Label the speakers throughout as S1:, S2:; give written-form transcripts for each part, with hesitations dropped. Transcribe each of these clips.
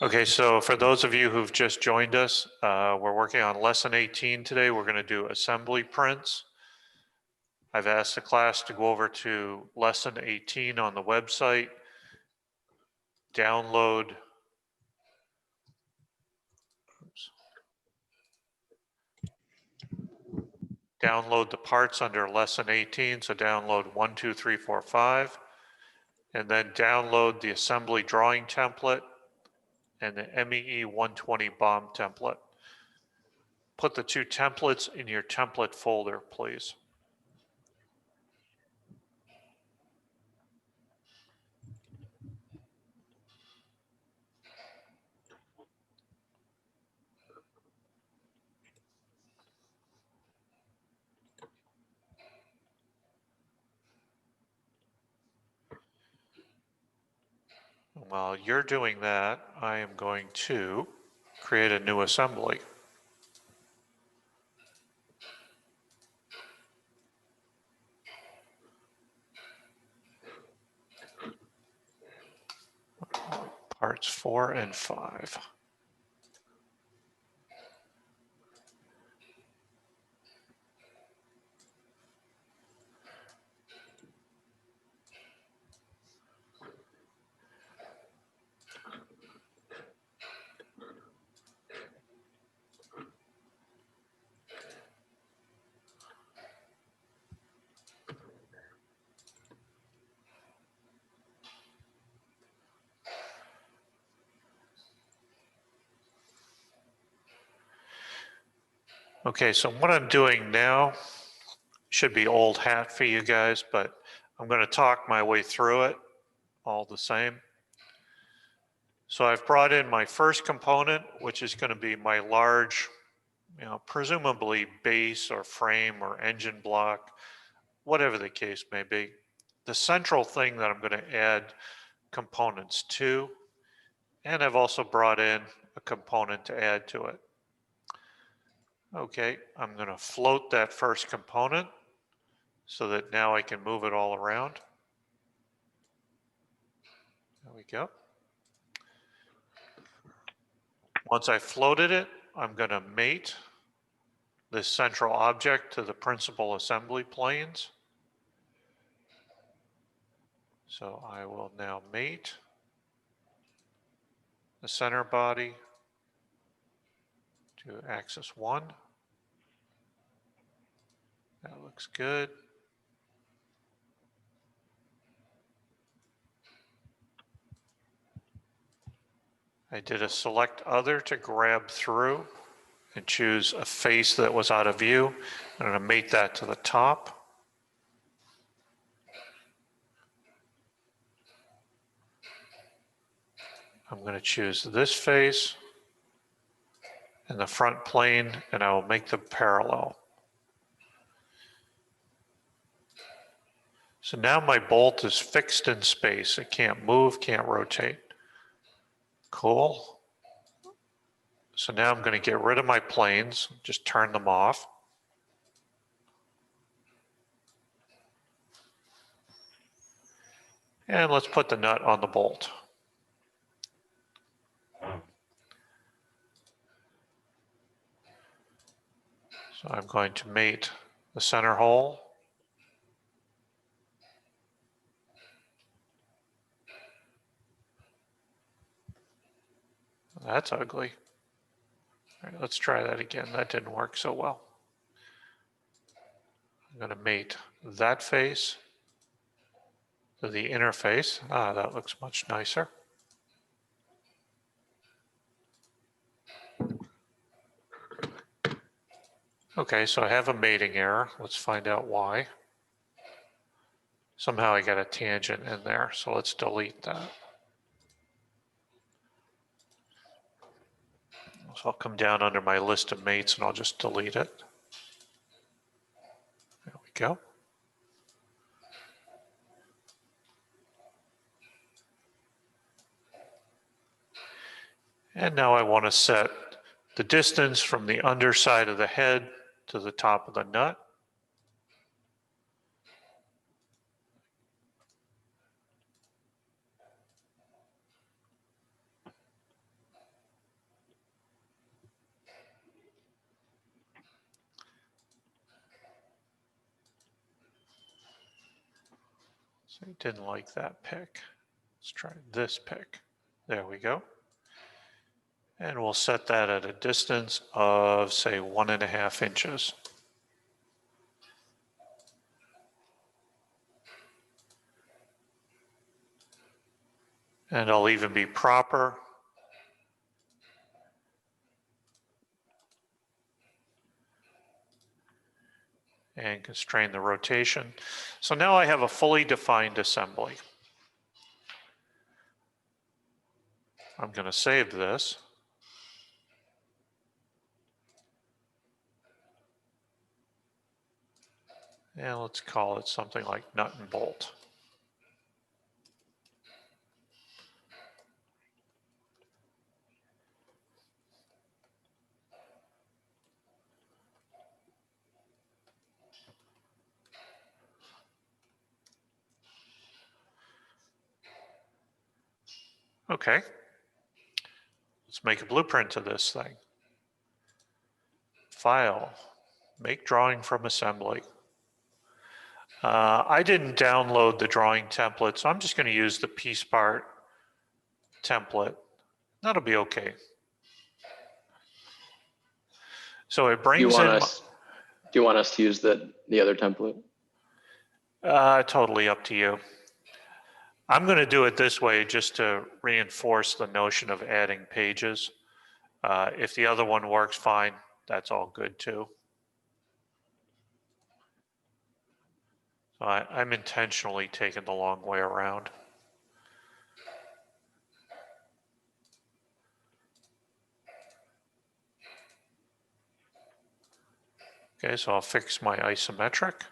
S1: Okay, so for those of you who've just joined us, we're working on lesson 18 today. We're going to do assembly prints. I've asked the class to go over to lesson 18 on the website, download the parts under lesson 18. So download 1, 2, 3, 4, 5, and then download the assembly drawing template and the MEE 120 bomb template. Put the two templates in your template folder, please. While you're doing that, I am going to create a new assembly. Parts 4 and 5. Okay, so what I'm doing now should be old hat for you guys, but I'm going to talk my way through it all the same. So I've brought in my first component, which is going to be my large, presumably base or frame or engine block, whatever the case may be. The central thing that I'm going to add components to, and I've also brought in a component to add to it. Okay, I'm going to float that first component so that now I can move it all around. There we go. Once I floated it, I'm going to mate this central object to the principal assembly planes. So I will now mate the center body to axis 1. That looks good. I did a select other to grab through and choose a face that was out of view. I'm going to mate that to the top. I'm going to choose this face and the front plane, and I will make them parallel. So now my bolt is fixed in space. It can't move, can't rotate. Cool. So now I'm going to get rid of my planes, just turn them off. And let's put the nut on the bolt. So I'm going to mate the center hole. That's ugly. All right, let's try that again. That didn't work so well. I'm going to mate that face to the inner face. Ah, that looks much nicer. Okay, so I have a mating error. Let's find out why. Somehow I got a tangent in there, so let's delete that. So I'll come down under my list of mates and I'll just delete it. There we go. And now I want to set the distance from the underside of the head to the top of the nut. So I didn't like that pick. Let's try this pick. There we go. And we'll set that at a distance of, say, 1.5 inches. And I'll even be proper. And constrain the rotation. So now I have a fully defined assembly. I'm going to save this. And let's call it something like nut and bolt. Okay. Let's make a blueprint of this thing. File, make drawing from assembly. I didn't download the drawing template, so I'm just going to use the piece part template. That'll be okay. So it brings in.
S2: Do you want us to use the other template?
S1: Totally up to you. I'm going to do it this way just to reinforce the notion of adding pages. If the other one works fine, that's all good too. So I'm intentionally taking the long way around. Okay, so I'll fix my isometric.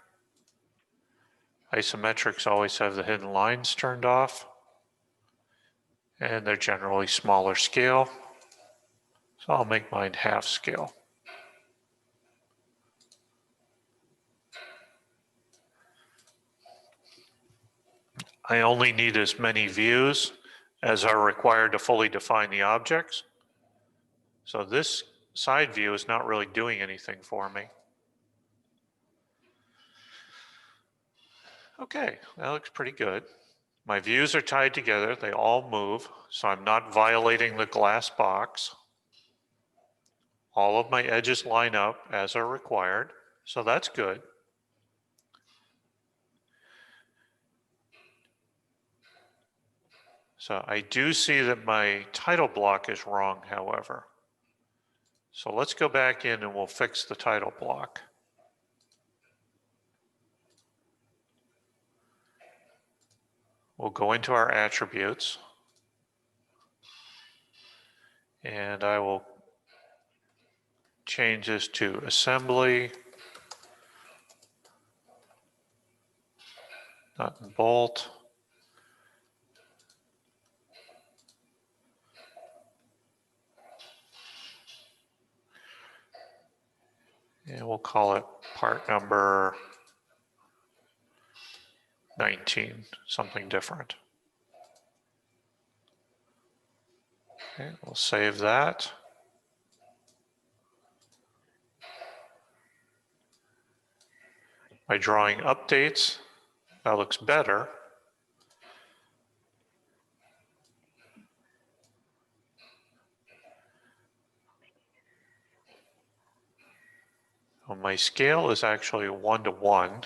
S1: Isometrics always have the hidden lines turned off, and they're generally smaller scale. So I'll make mine half scale. I only need as many views as are required to fully define the objects. So this side view is not really doing anything for me. Okay, that looks pretty good. My views are tied together. They all move, so I'm not violating the glass box. All of my edges line up as are required, so that's good. So I do see that my title block is wrong, however. So let's go back in and we'll fix the title block. We'll go into our attributes, and I will change this to assembly, nut and bolt. And we'll call it part number 19, something different. Okay, we'll save that. My drawing updates, that looks better. Well, my scale is actually 1:1.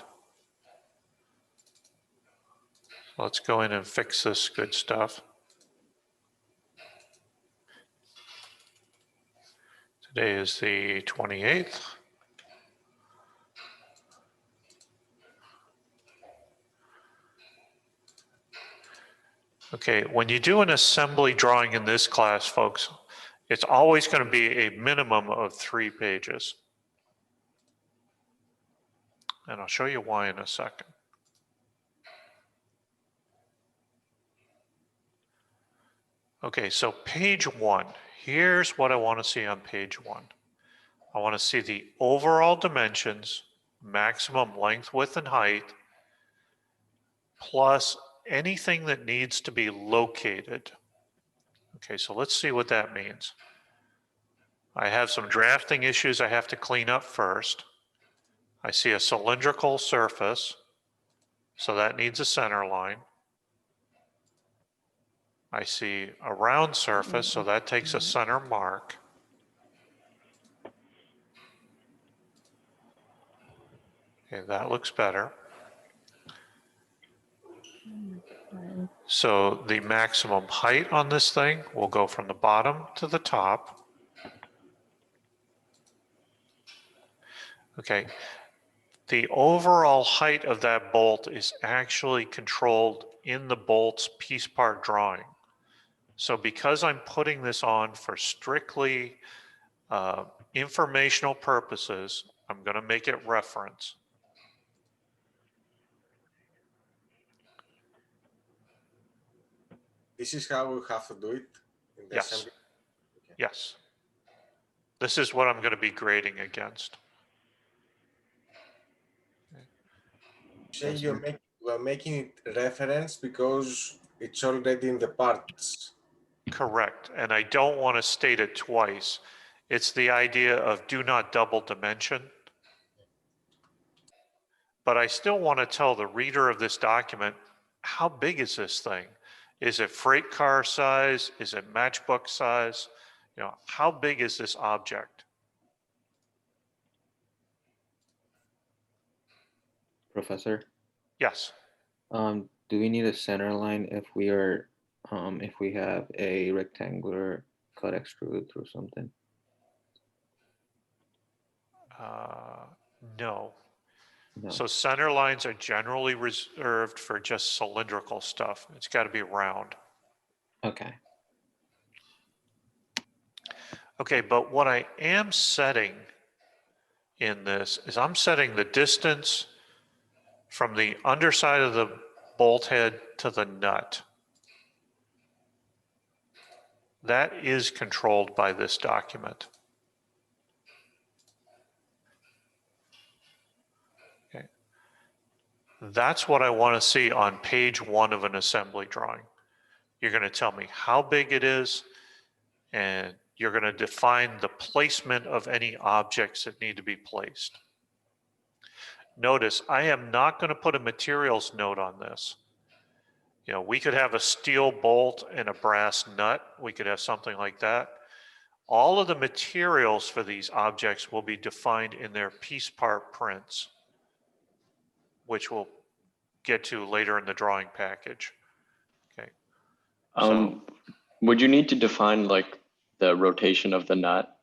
S1: Let's go in and fix this good stuff. Today is the 28th. Okay, when you do an assembly drawing in this class, folks, it's always going to be a minimum of 3 pages. And I'll show you why in a second. Okay, so page 1. Here's what I want to see on page 1. I want to see the overall dimensions, maximum length, width, and height, plus anything that needs to be located. Okay, so let's see what that means. I have some drafting issues I have to clean up first. I see a cylindrical surface. So that needs a center line. I see a round surface, so that takes a center mark. Okay, that looks better. So the maximum height on this thing will go from the bottom to the top. Okay. The overall height of that bolt is actually controlled in the bolt's piece part drawing. So because I'm putting this on for strictly informational purposes, I'm going to make it reference.
S3: This is how we have to do it in the
S1: Yes.
S3: assembly? Okay.
S1: Yes. This is what I'm going to be grading against.
S3: Say we're making it reference because it's already in the parts.
S1: Correct. And I don't want to state it twice. It's the idea of do not double dimension. But I still want to tell the reader of this document, how big is this thing? Is it freight car size? Is it matchbook size? You know, how big is this object?
S4: Professor,
S1: Yes.
S4: do we need a center line if we are, if we have a rectangular cut extrude or something?
S1: No.
S4: No.
S1: So center lines are generally reserved for just cylindrical stuff. It's got to be round.
S4: Okay.
S1: Okay, but what I am setting in this is I'm setting the distance from the underside of the bolt head to the nut. That is controlled by this document. Okay. That's what I want to see on page 1 of an assembly drawing. You're going to tell me how big it is, and you're going to define the placement of any objects that need to be placed. Notice, I am not going to put a materials note on this. You know, we could have a steel bolt and a brass nut. We could have something like that. All of the materials for these objects will be defined in their piece part prints, which we'll get to later in the drawing package. Okay.
S2: Would you need to define like the rotation of the nut?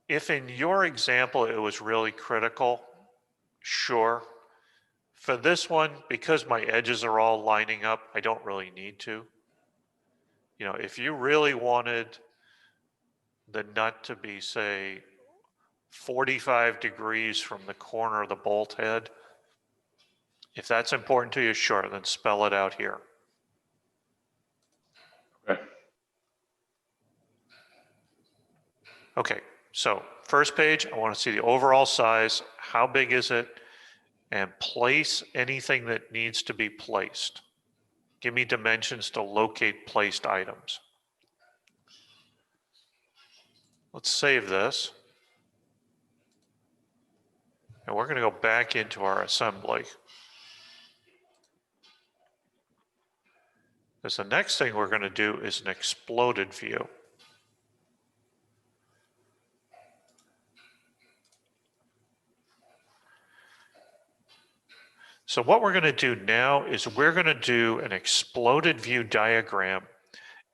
S1: If in your example it was really critical, sure. For this one, because my edges are all lining up, I don't really need to. You know, if you really wanted the nut to be, say, 45 degrees from the corner of the bolt head, if that's important to you, sure, then spell it out here.
S2: Okay.
S1: Okay, so first page, I want to see the overall size, how big is it, and place anything that needs to be placed. Give me dimensions to locate placed items. Let's save this. And we're going to go back into our assembly. Because the next thing we're going to do is an exploded view. So what we're going to do now is we're going to do an exploded view diagram,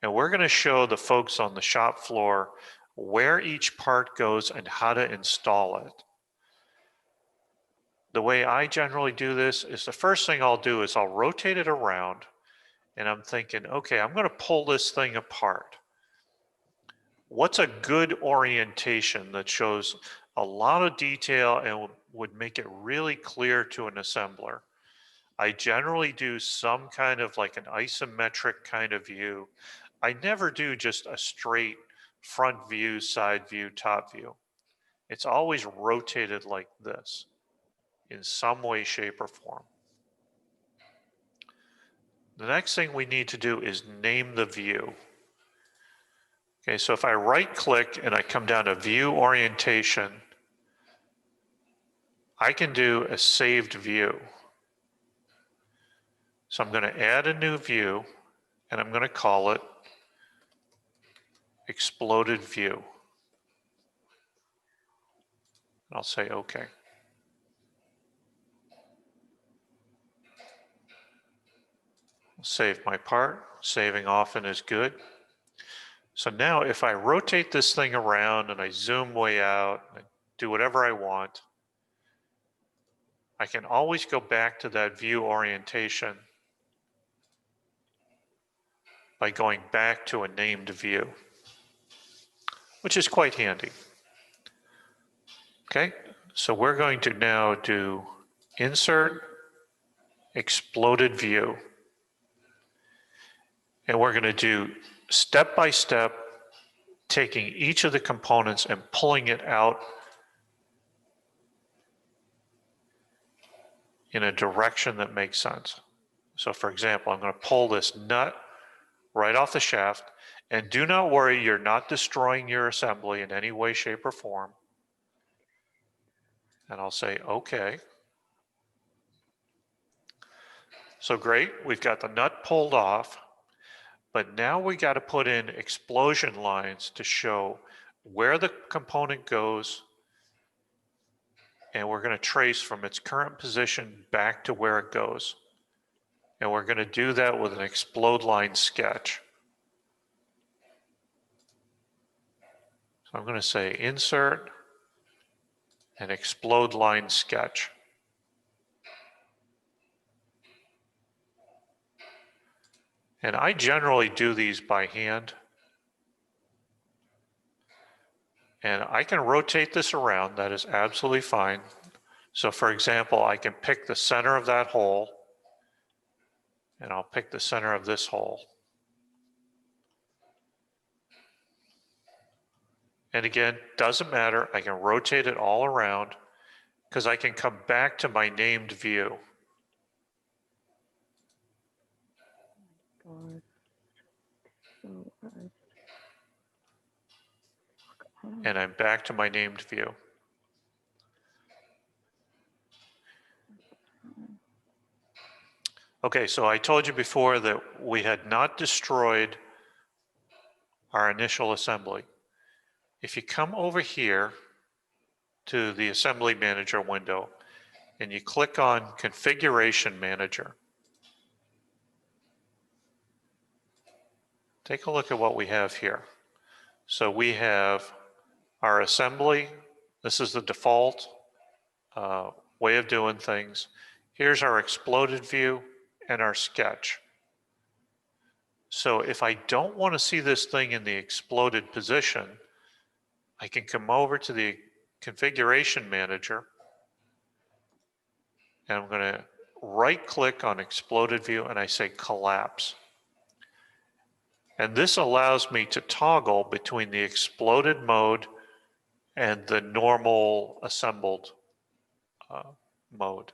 S1: and we're going to show the folks on the shop floor where each part goes and how to install it. The way I generally do this is the first thing I'll do is I'll rotate it around, and I'm thinking, okay, I'm going to pull this thing apart. What's a good orientation that shows a lot of detail and would make it really clear to an assembler? I generally do some kind of like an isometric kind of view. I never do just a straight front view, side view, top view. It's always rotated like this in some way, shape, or form. The next thing we need to do is name the view. Okay, so if I right click and I come down to view orientation, I can do a saved view. So I'm going to add a new view, and I'm going to call it exploded view. I'll say OK. Save my part. Saving often is good. So now if I rotate this thing around and I zoom way out, and I do whatever I want, I can always go back to that view orientation by going back to a named view, which is quite handy. Okay, so we're going to now do insert exploded view. And we're going to do step by step, taking each of the components and pulling it out in a direction that makes sense. So for example, I'm going to pull this nut right off the shaft, and do not worry, you're not destroying your assembly in any way, shape, or form. And I'll say OK. So great, we've got the nut pulled off, but now we got to put in explosion lines to show where the component goes, and we're going to trace from its current position back to where it goes. And we're going to do that with an explode line sketch. So I'm going to say insert and explode line sketch. And I generally do these by hand. And I can rotate this around, that is absolutely fine. So for example, I can pick the center of that hole, and I'll pick the center of this hole. And again, doesn't matter, I can rotate it all around because I can come back to my named view. And I'm back to my named view. Okay, so I told you before that we had not destroyed our initial assembly. If you come over here to the Assembly Manager window and you click on Configuration Manager, take a look at what we have here. So we have our assembly. This is the default way of doing things. Here's our exploded view and our sketch. So if I don't want to see this thing in the exploded position, I can come over to the Configuration Manager, and I'm going to right click on exploded view and I say collapse. And this allows me to toggle between the exploded mode and the normal assembled mode.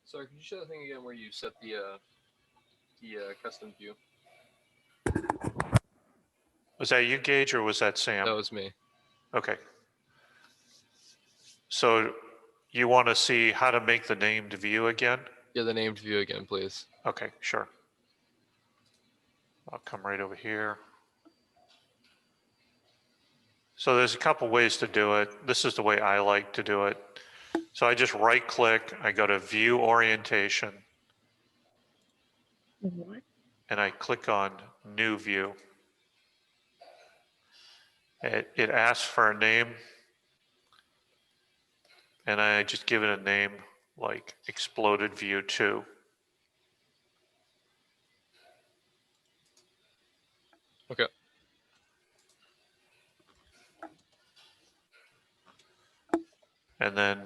S5: Sorry, could you show the thing again where you set the custom view?
S1: Was that you, Gage, or was that Sam?
S5: That was me.
S1: Okay. So you want to see how to make the named view again?
S5: Yeah, the named view again, please.
S1: Okay, sure. I'll come right over here. So there's a couple ways to do it. This is the way I like to do it. So I just right click, I go to View Orientation.
S6: What?
S1: And I click on New View. It asks for a name, and I just give it a name like Exploded View 2.
S5: Okay.
S1: And then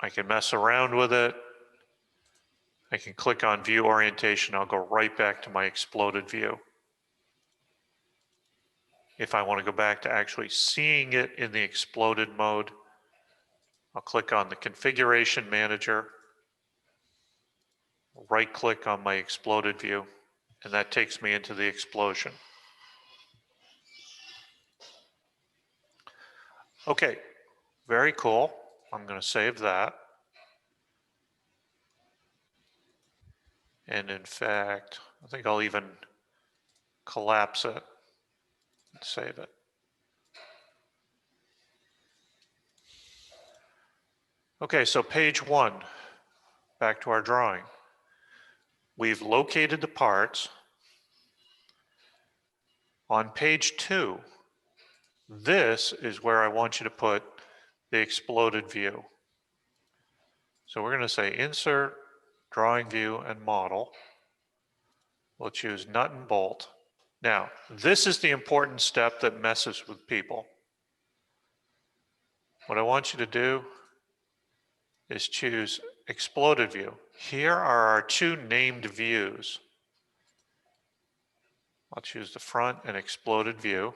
S1: I can mess around with it. I can click on View Orientation. I'll go right back to my exploded view. If I want to go back to actually seeing it in the exploded mode, I'll click on the Configuration Manager, right click on my exploded view, and that takes me into the explosion. Okay, very cool. I'm going to save that. And in fact, I think I'll even collapse it and save it. Okay, so page 1, back to our drawing. We've located the parts. On page 2, this is where I want you to put the exploded view. So we're going to say Insert, Drawing View, and Model. We'll choose Nut and Bolt. Now, this is the important step that messes with people. What I want you to do is choose Exploded View. Here are our 2 named views. I'll choose the front and exploded view.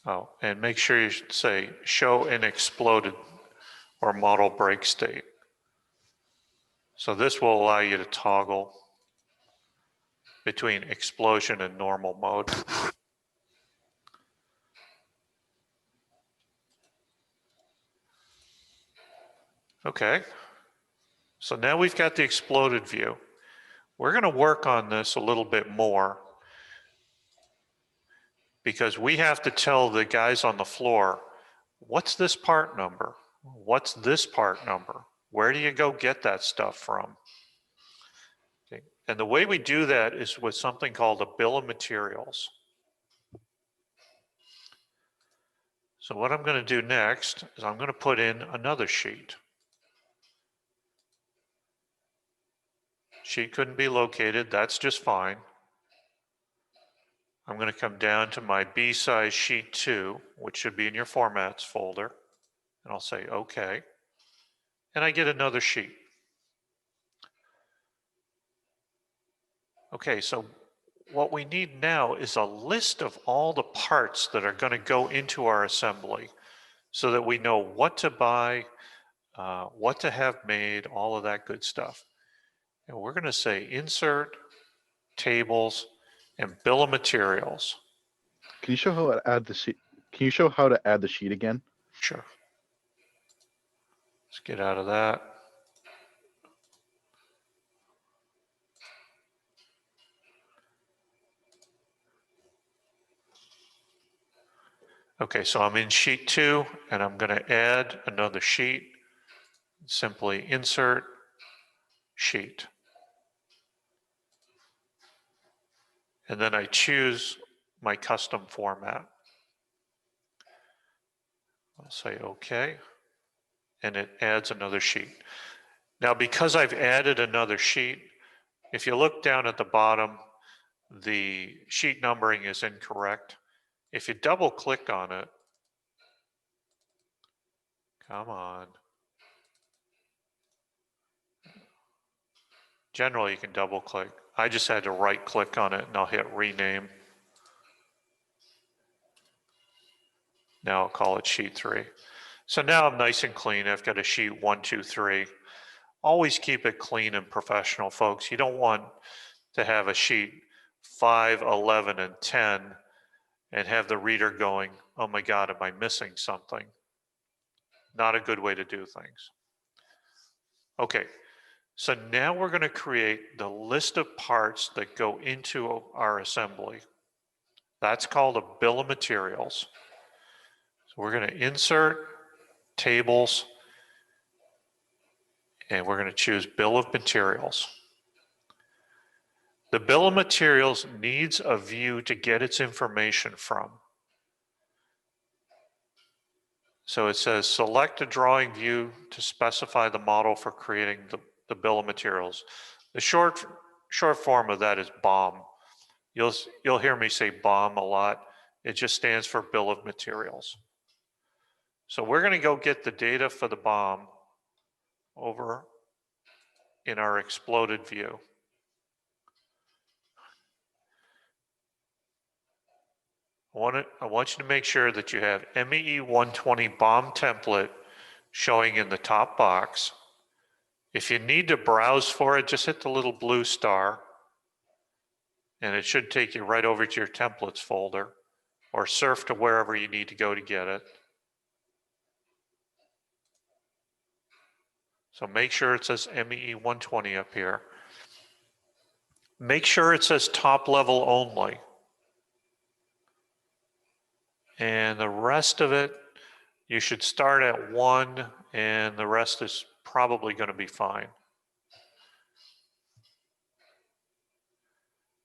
S1: Oh, and make sure you say show in exploded or model break state. So this will allow you to toggle between explosion and normal mode. Okay, so now we've got the exploded view. We're going to work on this a little bit more because we have to tell the guys on the floor, what's this part number? What's this part number? Where do you go get that stuff from? Okay. And the way we do that is with something called a bill of materials. So what I'm going to do next is I'm going to put in another sheet. Sheet couldn't be located, that's just fine. I'm going to come down to my B-size sheet 2, which should be in your formats folder, and I'll say OK. And I get another sheet. Okay, so what we need now is a list of all the parts that are going to go into our assembly so that we know what to buy, what to have made, all of that good stuff. And we're going to say Insert, Tables, and Bill of Materials.
S6: Can you show how to add the sheet? Can you show how to add the sheet again?
S1: Sure. Let's get out of that. Okay, so I'm in sheet 2 and I'm going to add another sheet. Simply Insert, Sheet. And then I choose my custom format. I'll say OK, and it adds another sheet. Now, because I've added another sheet, if you look down at the bottom, the sheet numbering is incorrect. If you double click on it, come on. Generally, you can double click. I just had to right click on it and I'll hit rename. Now I'll call it sheet 3. So now I'm nice and clean. I've got a sheet 1, 2, 3. Always keep it clean and professional, folks. You don't want to have a sheet 5, 11, and 10 and have the reader going, oh my God, am I missing something? Not a good way to do things. Okay, so now we're going to create the list of parts that go into our assembly. That's called a bill of materials. So we're going to insert tables, and we're going to choose bill of materials. The bill of materials needs a view to get its information from. So it says select a drawing view to specify the model for creating the bill of materials. The short form of that is BOM. You'll hear me say BOM a lot. It just stands for bill of materials. So we're going to go get the data for the BOM over in our exploded view. I want you to make sure that you have MEE 120 BOM template showing in the top box. If you need to browse for it, just hit the little blue star and it should take you right over to your templates folder, or surf to wherever you need to go to get it. So make sure it says MEE 120 up here. Make sure it says top level only. And the rest of it, you should start at 1, and the rest is probably going to be fine.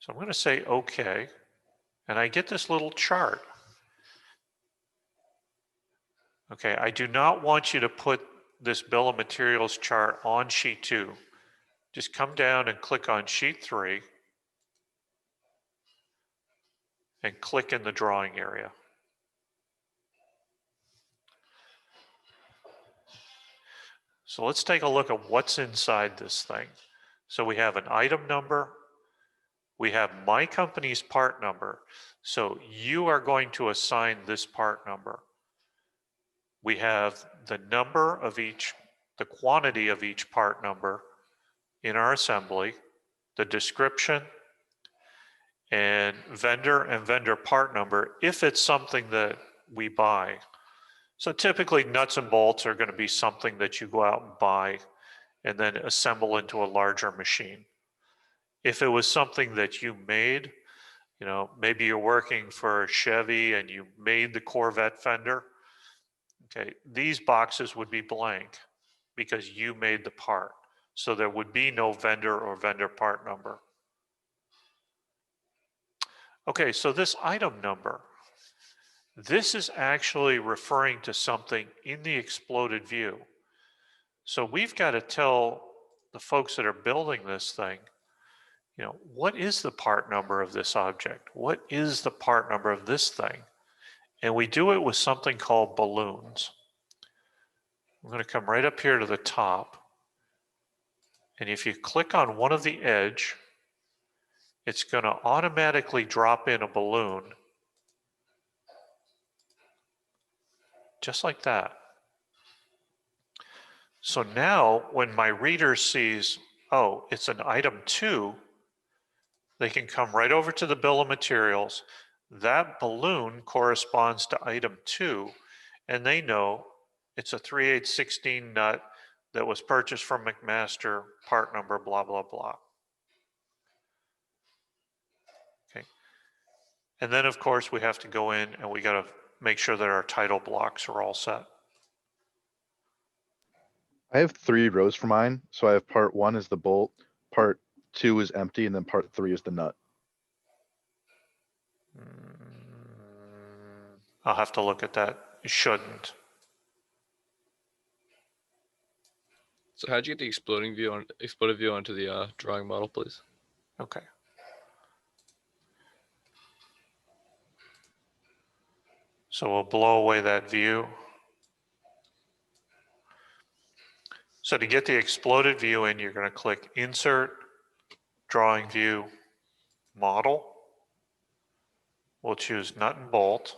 S1: So I'm going to say OK, and I get this little chart. Okay, I do not want you to put this bill of materials chart on sheet 2. Just come down and click on sheet 3 and click in the drawing area. So let's take a look at what's inside this thing. So we have an item number. We have my company's part number. So you are going to assign this part number. We have the number of each, the quantity of each part number in our assembly, the description, and vendor part number if it's something that we buy. So typically nuts and bolts are going to be something that you go out and buy and then assemble into a larger machine. If it was something that you made, you know, maybe you're working for Chevy and you made the Corvette fender, okay, these boxes would be blank because you made the part. So there would be no vendor or vendor part number. Okay, so this item number, this is actually referring to something in the exploded view. So we've got to tell the folks that are building this thing, you know, what is the part number of this object? What is the part number of this thing? And we do it with something called balloons. I'm going to come right up here to the top. And if you click on one of the edge, it's going to automatically drop in a balloon. Just like that. So now when my reader sees, oh, it's an item 2, they can come right over to the bill of materials. That balloon corresponds to item 2, and they know it's a 3/8/16 nut that was purchased from McMaster, part number, blah, blah, blah. Okay. And then, of course, we have to go in and we got to make sure that our title blocks are all set.
S6: I have 3 rows for mine. So I have part 1 is the bolt, part 2 is empty, and then part 3 is the nut.
S1: I'll have to look at that. It shouldn't.
S5: So how'd you get the exploded view onto the drawing model, please?
S1: Okay. So we'll blow away that view. So to get the exploded view in, you're going to click Insert, Drawing View, Model. We'll choose Nut and Bolt.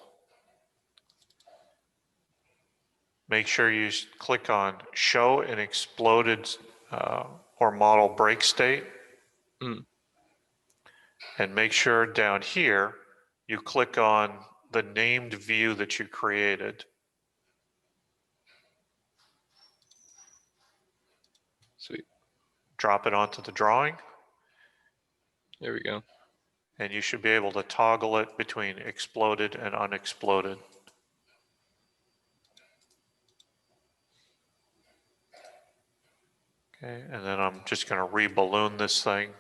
S1: Make sure you click on Show an Exploded or Model Break State. And make sure down here you click on the named view that you created.
S5: Sweet.
S1: Drop it onto the drawing.
S5: There we go.
S1: And you should be able to toggle it between exploded and unexploded. Okay, and then I'm just going to re-balloon this thing.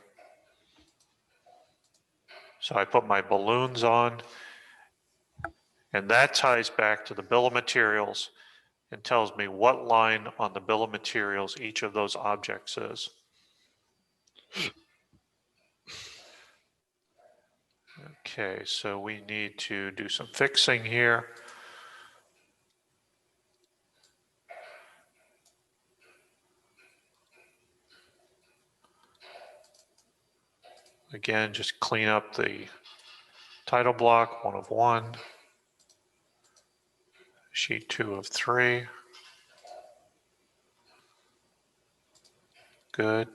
S1: So I put my balloons on, and that ties back to the bill of materials and tells me what line on the bill of materials each of those objects is. Okay, so we need to do some fixing here. Again, just clean up the title block, 1 of 1, sheet 2 of 3. Good.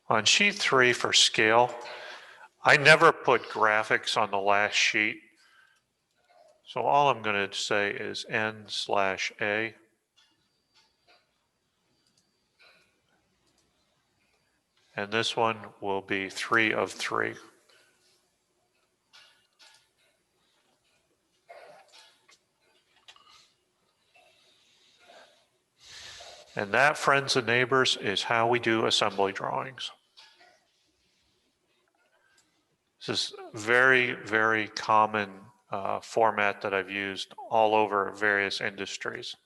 S1: On sheet 3 for scale, I never put graphics on the last sheet. So all I'm going to say is N/A. And this one will be 3 of 3. And that, friends and neighbors, is how we do assembly drawings. This is very, very common format that I've used all over various industries.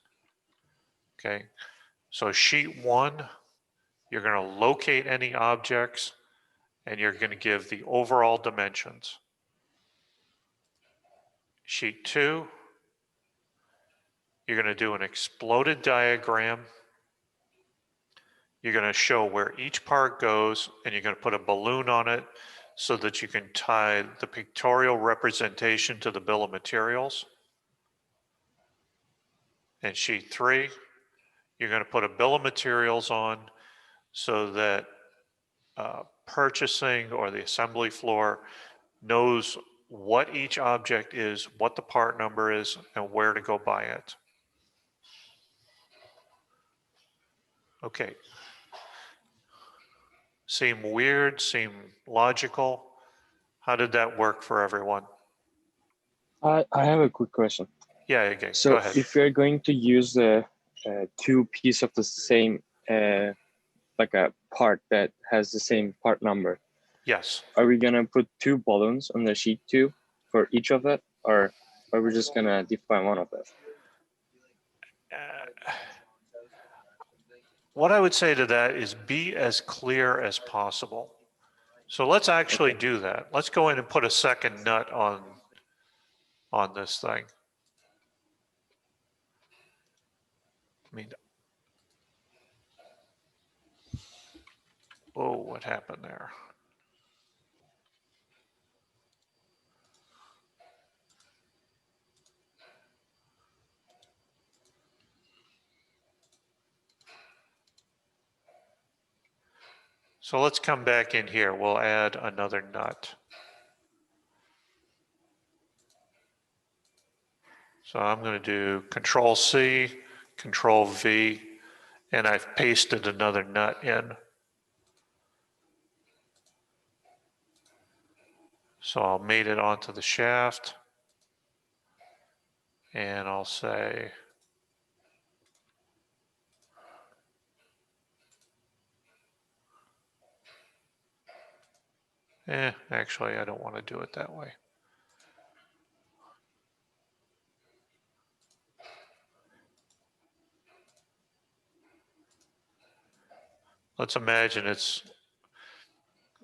S1: Okay, so sheet 1, you're going to locate any objects and you're going to give the overall dimensions. Sheet 2, you're going to do an exploded diagram. You're going to show where each part goes and you're going to put a balloon on it so that you can tie the pictorial representation to the bill of materials. And sheet 3, you're going to put a bill of materials on so that purchasing or the assembly floor knows what each object is, what the part number is, and where to go buy it. Okay. Seem weird, seem logical? How did that work for everyone?
S7: I have a quick question.
S1: Yeah, okay,
S7: So
S1: go ahead.
S7: if we're going to use the two pieces of the same, like a part that has the same part number,
S1: Yes.
S7: are we gonna put 2 balloons on the sheet 2 for each of it, or are we just gonna define one of it?
S1: What I would say to that is be as clear as possible. So let's actually do that. Let's go in and put a second nut on this thing. I mean, oh, what happened there? So let's come back in here. We'll add another nut. So I'm going to do Control C, Control V, and I've pasted another nut in. So I'll mate it onto the shaft. And I'll say, actually, I don't want to do it that way. Let's imagine it's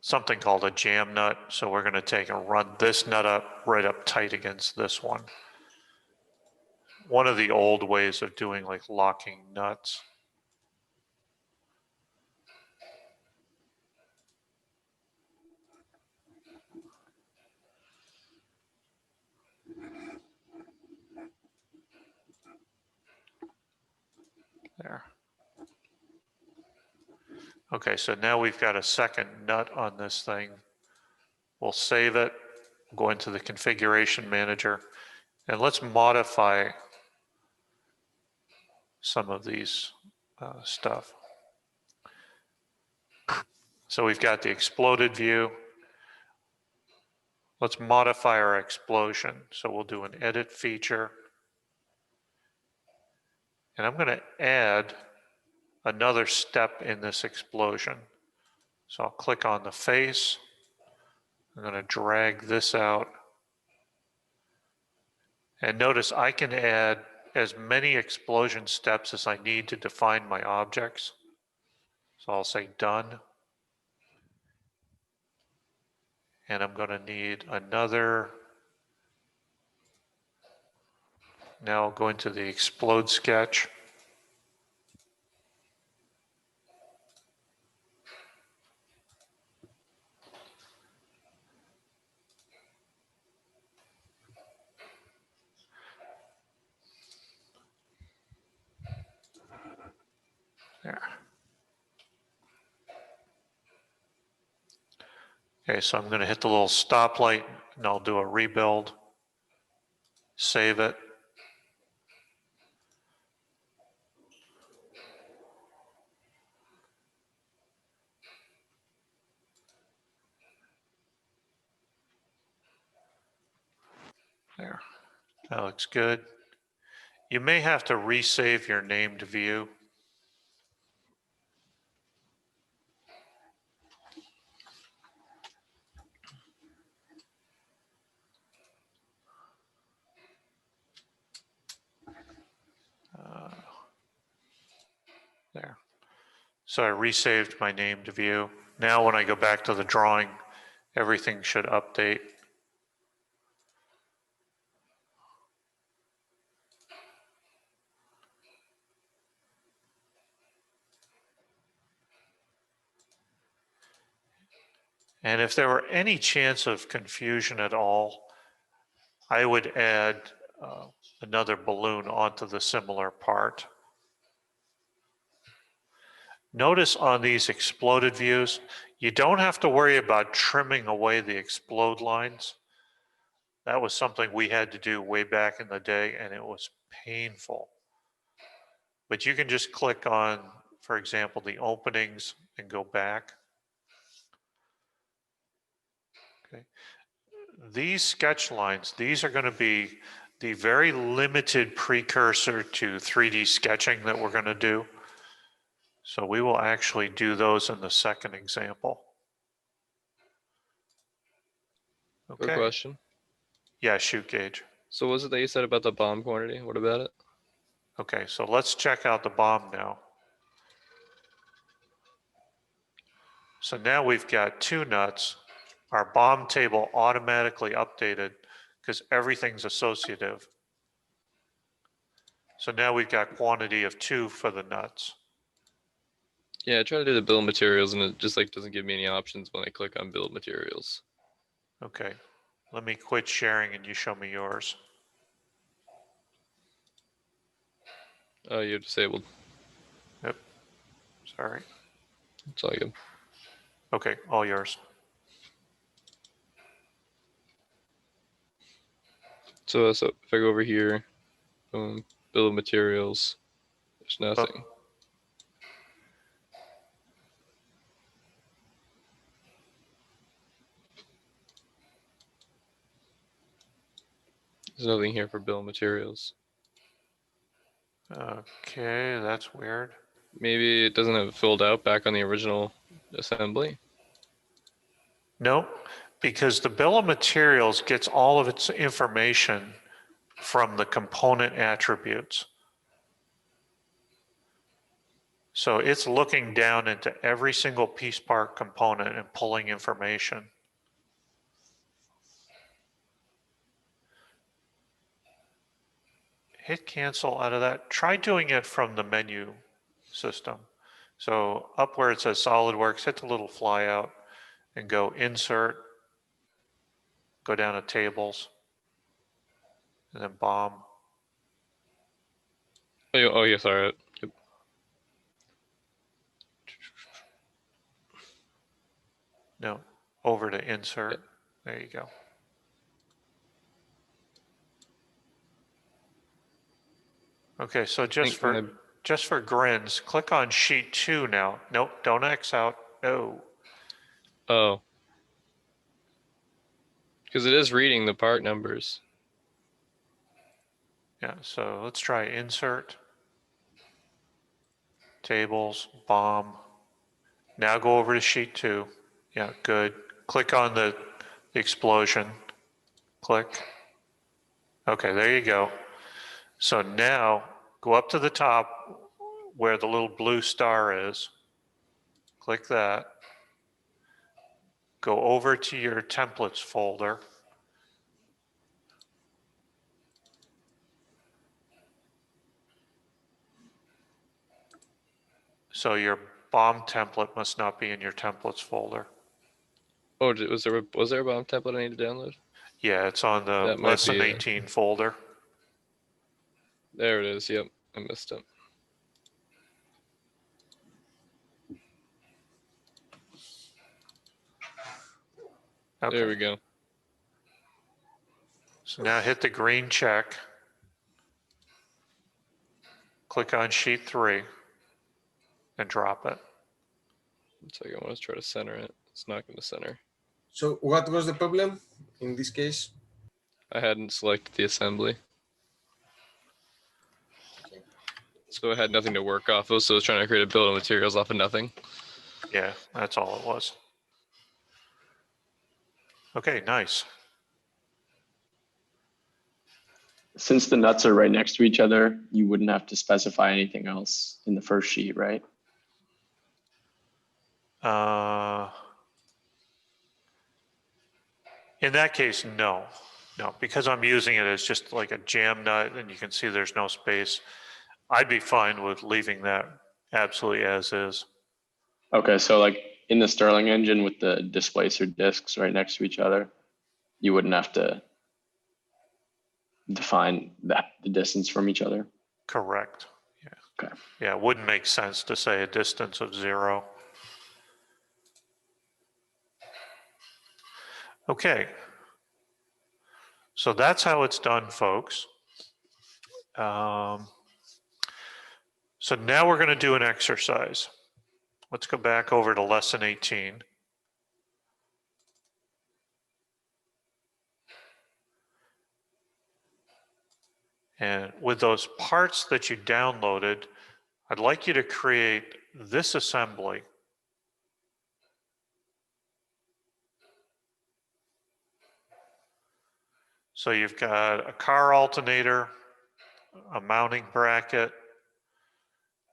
S1: something called a jam nut. So we're going to take and run this nut up right up tight against this one. One of the old ways of doing like locking nuts. There. Okay, so now we've got a second nut on this thing. We'll save it, go into the configuration manager, and let's modify some of these stuff. So we've got the exploded view. Let's modify our explosion. So we'll do an edit feature. And I'm going to add another step in this explosion. So I'll click on the face. I'm going to drag this out. And notice I can add as many explosion steps as I need to define my objects. So I'll say done. And I'm going to need another. Now I'll go into the explode sketch. There. Okay, so I'm going to hit the little stoplight and I'll do a rebuild. Save it. There, that looks good. You may have to resave your named view. There. So I resaved my named view. Now when I go back to the drawing, everything should update. And if there were any chance of confusion at all, I would add another balloon onto the similar part. Notice on these exploded views, you don't have to worry about trimming away the explode lines. That was something we had to do way back in the day, and it was painful. But you can just click on, for example, the openings and go back. Okay. These sketch lines, these are going to be the very limited precursor to 3D sketching that we're going to do. So we will actually do those in the second example.
S5: Quick
S1: Okay.
S5: question.
S1: Yeah, shoot Gage.
S5: So what was it that you said about the bomb quantity? What about it?
S1: Okay, so let's check out the bomb now. So now we've got two nuts. Our bomb table automatically updated because everything's associative. So now we've got quantity of 2 for the nuts.
S5: Yeah, I try to do the bill of materials and it just like doesn't give me any options when I click on bill of materials.
S1: Okay, let me quit sharing and you show me yours.
S5: Oh, you're disabled.
S1: Yep, sorry.
S5: It's all good.
S1: Okay, all yours.
S5: So if I go over here, boom, bill of materials, there's nothing. There's nothing here for bill of materials.
S1: Okay, that's weird.
S5: Maybe it doesn't have it filled out back on the original assembly.
S1: No, because the bill of materials gets all of its information from the component attributes. So it's looking down into every single piece part component and pulling information. Hit cancel out of that. Try doing it from the menu system. So up where it says SolidWorks, hit the little fly out and go insert, go down to tables, and then bomb.
S5: Oh yeah, sorry. Yep.
S1: No, over to insert.
S5: Yep.
S1: There you go. Okay, so just for grins, click on sheet 2 now. Nope, don't X out. No.
S5: Oh. Because it is reading the part numbers.
S1: Yeah, so let's try insert, tables, bomb. Now go over to sheet 2. Yeah, good. Click on the explosion. Click. Okay, there you go. So now go up to the top where the little blue star is. Click that. Go over to your templates folder. So your bomb template must not be in your templates folder.
S5: Oh, was there a bomb template I need to download?
S1: Yeah, it's on the
S5: That might
S1: lesson
S5: be it.
S1: 18 folder.
S5: There it is. Yep, I missed it.
S1: Okay.
S5: There we go.
S1: So now hit the green check. Click on sheet 3 and drop it.
S5: 1 second, I want to try to center it. It's not going to center.
S3: So what was the problem in this case?
S5: I hadn't selected the assembly.
S3: Okay.
S5: So I had nothing to work off of, so I was trying to create a build of materials off of nothing.
S1: Yeah, that's all it was. Okay, nice.
S2: Since the nuts are right next to each other, you wouldn't have to specify anything else in the first sheet, right?
S1: In that case, no. No, because I'm using it as just like a jam nut and you can see there's no space. I'd be fine with leaving that absolutely as is.
S2: Okay, so like in the Stirling engine with the displacer discs right next to each other, you wouldn't have to define the distance from each other.
S1: Correct. Yeah.
S2: Okay.
S1: Yeah, it wouldn't make sense to say a distance of 0. Okay. So that's how it's done, folks. So now we're going to do an exercise. Let's go back over to lesson 18. And with those parts that you downloaded, I'd like you to create this assembly. So you've got a car alternator, a mounting bracket,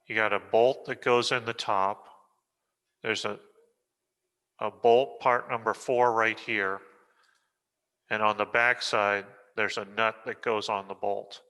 S1: you got a bolt that goes in the top. There's a bolt part number 4 right here. And on the back side, there's a nut that goes on the bolt.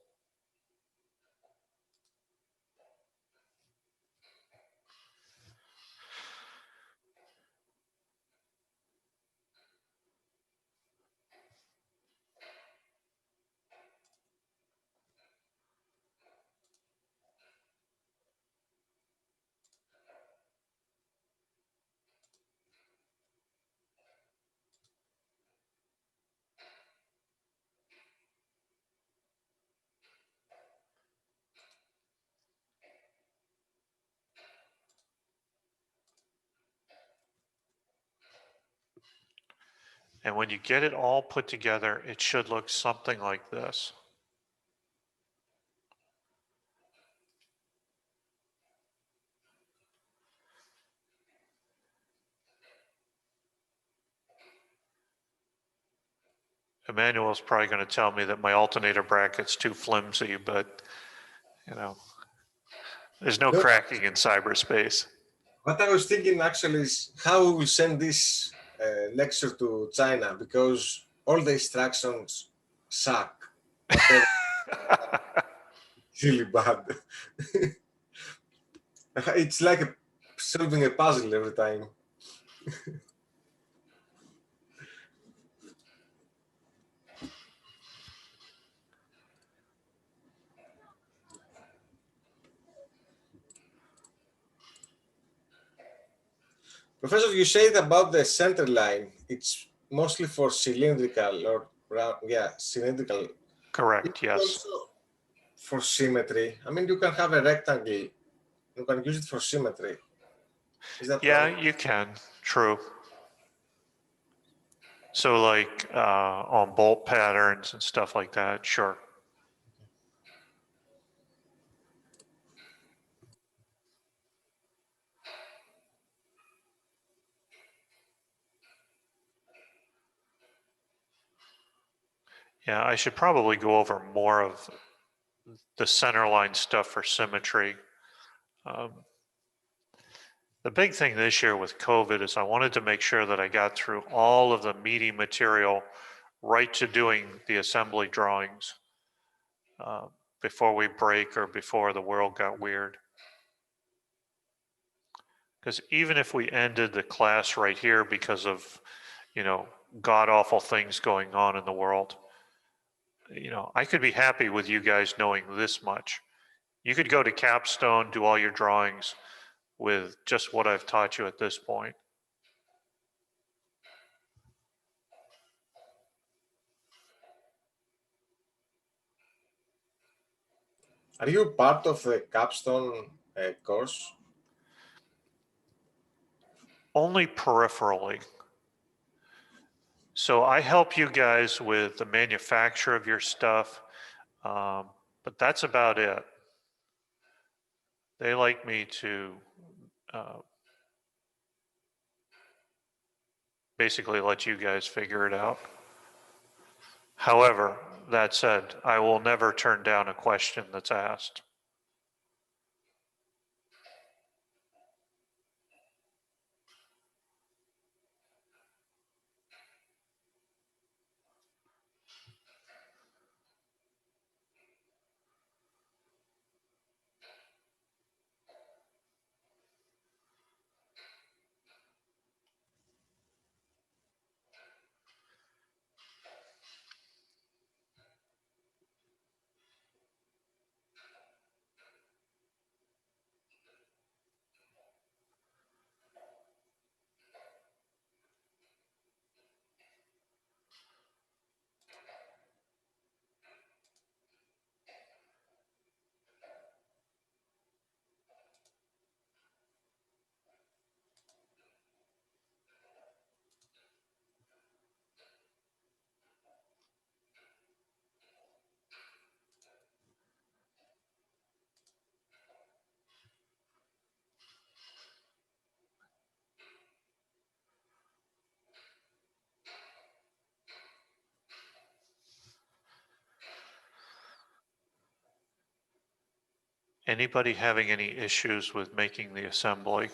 S1: And when you get it all put together, it should look something like this. Emmanuel's probably going to tell me that my alternator bracket's too flimsy, but you know, there's no
S3: No.
S1: cracking in cyberspace.
S3: What I was thinking actually is how we will send this lecture to China, because all the instructions suck. Whatever, really bad. It's like solving a puzzle every time. Professor, you said about the center line, it's mostly for cylindrical or round, yeah, cylindrical.
S1: Correct,
S3: It's
S1: yes.
S3: also for symmetry. I mean, you can have a rectangle. You can use it for symmetry. Is that
S1: Yeah,
S3: wrong?
S1: you can, true. So like on bolt patterns and stuff like that, sure. Yeah, I should probably go over more of the centerline stuff for symmetry. The big thing this year with COVID is I wanted to make sure that I got through all of the meaty material right to doing the assembly drawings before we break or before the world got weird. Because even if we ended the class right here because of, you know, god-awful things going on in the world, you know, I could be happy with you guys knowing this much. You could go to Capstone, do all your drawings with just what I've taught you at this point.
S3: Are you part of the capstone course?
S1: Only peripherally. So I help you guys with the manufacture of your stuff, but that's about it. They like me to basically let you guys figure it out. However, that said, I will never turn down a question that's asked. Anybody having any issues with making the assembly?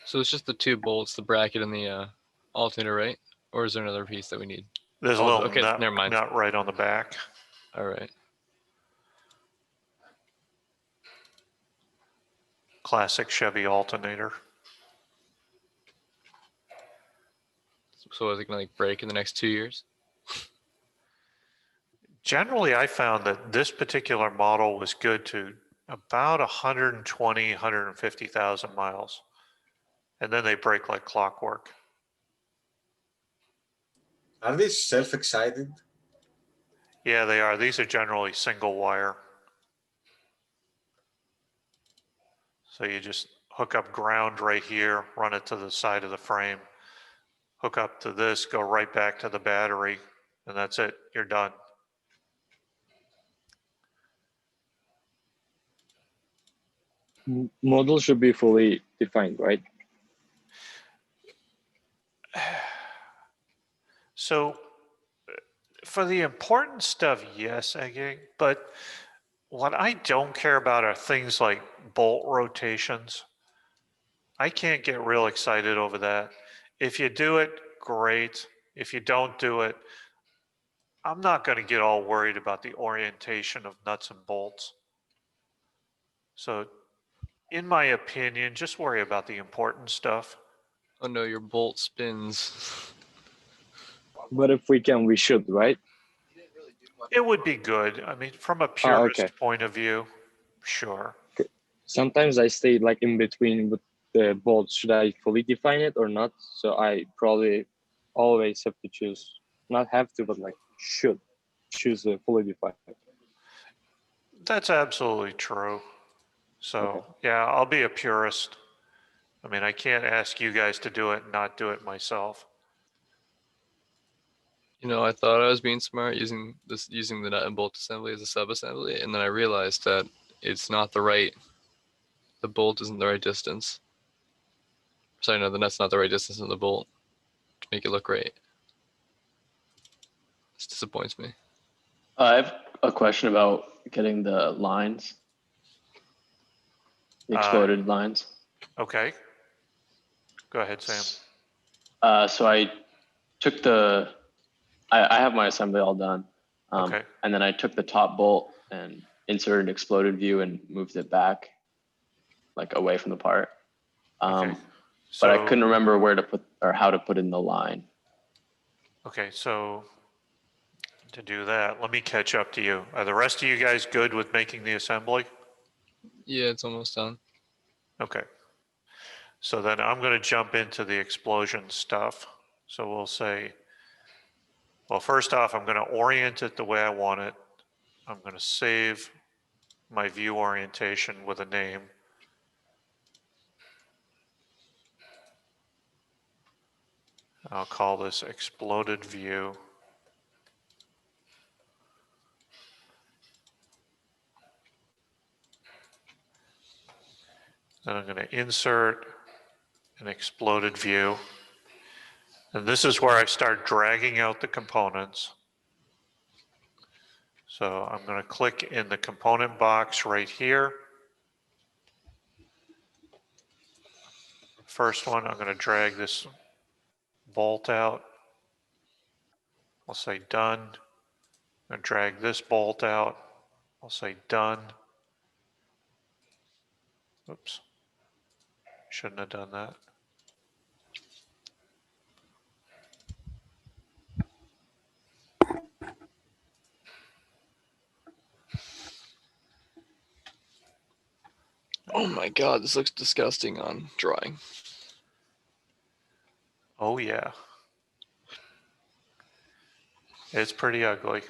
S5: So it's just the two bolts, the bracket and the alternator, right? Or is there another piece that we need?
S1: There's a
S5: Oh,
S1: little
S5: okay, never mind.
S1: nut right on the back.
S5: All right.
S1: Classic Chevy alternator.
S5: So is it gonna like break in the next 2 years?
S1: Generally, I found that this particular model was good to about 120, 150,000 miles. And then they break like clockwork.
S3: Are these self-excited?
S1: Yeah, they are. These are generally single wire. So you just hook up ground right here, run it to the side of the frame, hook up to this, go right back to the battery, and that's it. You're done.
S7: Model should be fully defined, right?
S1: So for the important stuff, yes, Ege, but what I don't care about are things like bolt rotations. I can't get real excited over that. If you do it, great. If you don't do it, I'm not going to get all worried about the orientation of nuts and bolts. So, in my opinion, just worry about the important stuff.
S5: Oh no, your bolt spins.
S7: But if we can, we should, right?
S1: It would be good. I mean, from a
S7: Oh,
S1: purist
S7: okay.
S1: point of view, sure.
S7: Sometimes I stay like in between with the bolt. Should I fully define it or not? So I probably always have to choose, not have to, but like should choose a fully defined.
S1: That's absolutely true. So,
S7: Okay.
S1: yeah, I'll be a purist. I mean, I can't ask you guys to do it and not do it myself.
S5: You know, I thought I was being smart using the nut and bolt assembly as a sub assembly, and then I realized that it's not the bolt isn't the right distance. Sorry, no, the nut's not the right distance on the bolt to make it look right. This disappoints me.
S2: I have a question about getting the lines, the exploded lines.
S1: Okay. Go ahead, Sam.
S2: So I took I have my assembly all done.
S1: Okay.
S2: And then I took the top bolt and inserted exploded view and moved it back, like away from the part.
S1: Okay.
S2: But I
S1: So-
S2: couldn't remember where to put or how to put in the line.
S1: Okay, so to do that, let me catch up to you. Are the rest of you guys good with making the assembly?
S5: Yeah, it's almost done.
S1: Okay. So then I'm going to jump into the explosion stuff. So we'll say, well, first off, I'm going to orient it the way I want it. I'm going to save my view orientation with a name. I'll call this exploded view. Then I'm going to insert an exploded view. And this is where I start dragging out the components. So I'm going to click in the component box right here. First one, I'm going to drag this bolt out. I'll say done. I'm going to drag this bolt out. I'll say done. Oops. Shouldn't have done that.
S5: Oh my god, this looks disgusting on drawing.
S1: Oh yeah. It's pretty ugly.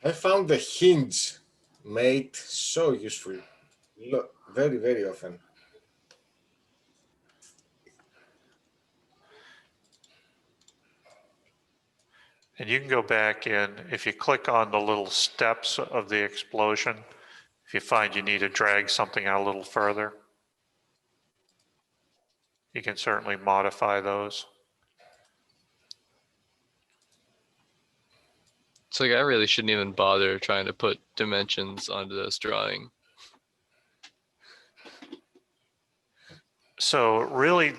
S3: I found the hinge made so useful. Look, very, very often.
S1: And you can go back in, if you click on the little steps of the explosion, if you find you need to drag something out a little further, you can certainly modify those.
S5: It's like I really shouldn't even bother trying to put dimensions onto this drawing.
S1: So really,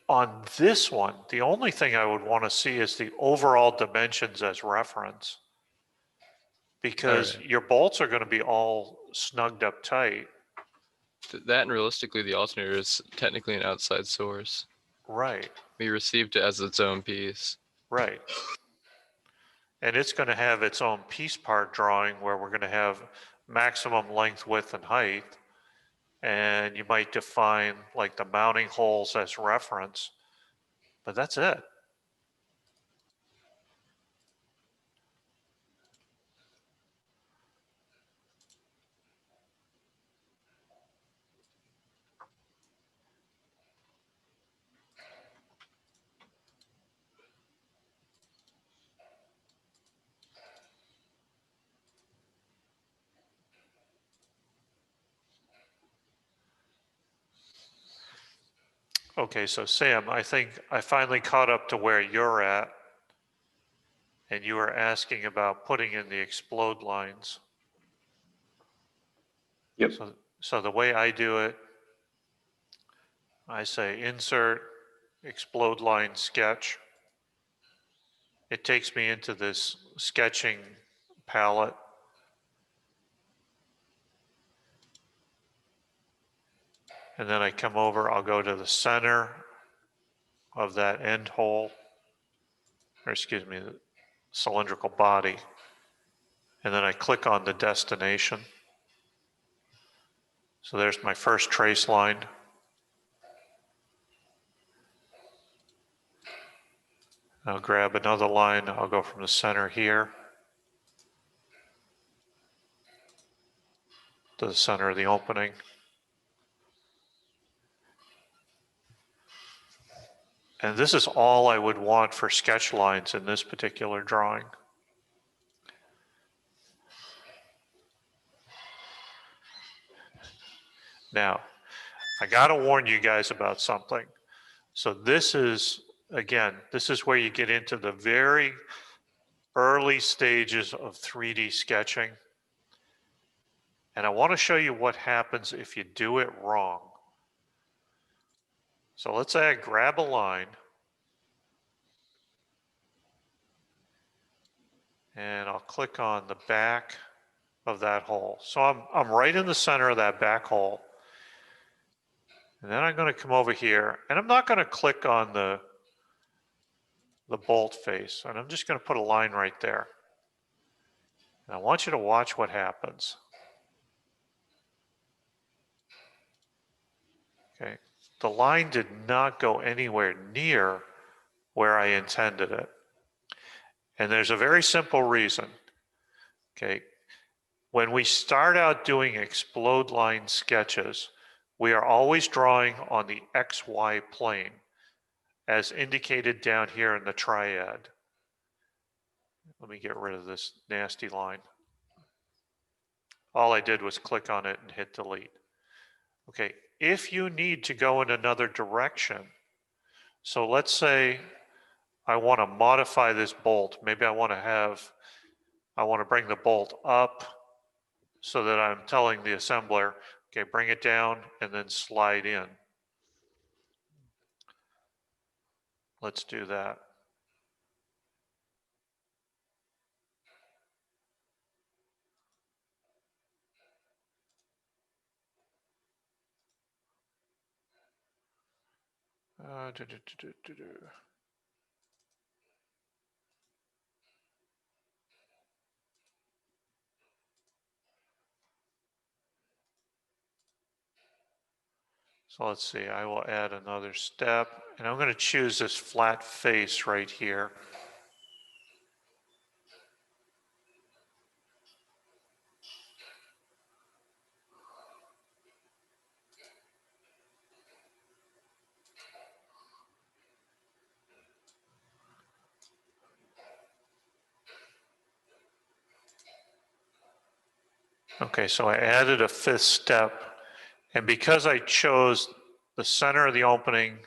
S1: on this one, the only thing I would want to see is the overall dimensions as reference. Because
S5: Alright.
S1: your bolts are going to be all snugged up tight.
S5: That and realistically, the alternator is technically an outside source.
S1: Right,
S5: We received it as its own piece.
S1: right. And it's going to have its own piece part drawing where we're going to have maximum length, width, and height. And you might define like the mounting holes as reference, but that's it. Okay, so Sam, I think I finally caught up to where you're at. And you were asking about putting in the explode lines.
S2: Yep.
S1: So the way I do it, I say insert explode line sketch. It takes me into this sketching palette. And then I come over, I'll go to the center of that end hole, or excuse me, the cylindrical body. And then I click on the destination. So there's my first trace line. I'll grab another line, I'll go from the center here to the center of the opening. And this is all I would want for sketch lines in this particular drawing. Now, I gotta warn you guys about something. So this is, again, this is where you get into the very early stages of 3D sketching. And I want to show you what happens if you do it wrong. So let's say I grab a line. And I'll click on the back of that hole. So I'm right in the center of that back hole. And then I'm going to come over here, and I'm not going to click on the bolt face, and I'm just going to put a line right there. And I want you to watch what happens. Okay, the line did not go anywhere near where I intended it. And there's a very simple reason. Okay, when we start out doing explode line sketches, we are always drawing on the XY plane, as indicated down here in the triad. Let me get rid of this nasty line. All I did was click on it and hit delete. Okay, if you need to go in another direction, so let's say I want to modify this bolt. Maybe I want to bring the bolt up so that I'm telling the assembler, okay, bring it down and then slide in. Let's do that. So let's see, I will add another step, and I'm going to choose this flat face right here. Okay, so I added a fifth step, and because I chose the center of the opening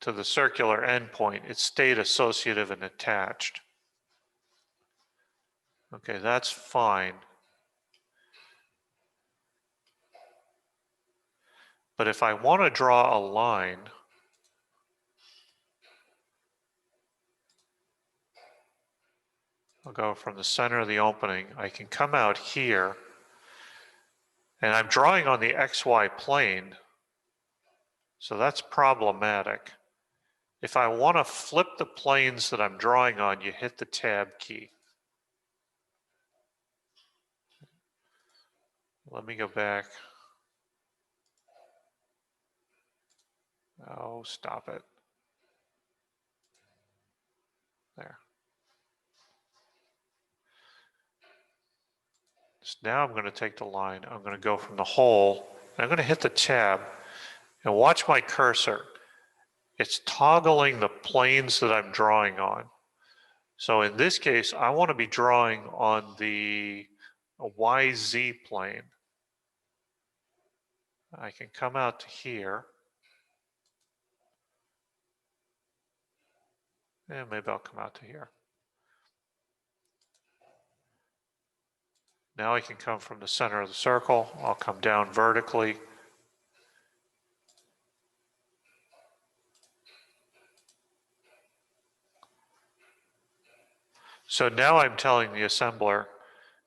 S1: to the circular endpoint, it stayed associative and attached. Okay, that's fine. But if I want to draw a line, I'll go from the center of the opening. I can come out here, and I'm drawing on the XY plane, so that's problematic. If I want to flip the planes that I'm drawing on, you hit the tab key. Let me go back. Oh, stop it. There. So now I'm going to take the line. I'm going to go from the hole. And I'm going to hit the tab. And watch my cursor. It's toggling the planes that I'm drawing on. So in this case, I want to be drawing on the YZ plane. I can come out to here. And maybe I'll come out to here. Now I can come from the center of the circle. I'll come down vertically. So now I'm telling the assembler,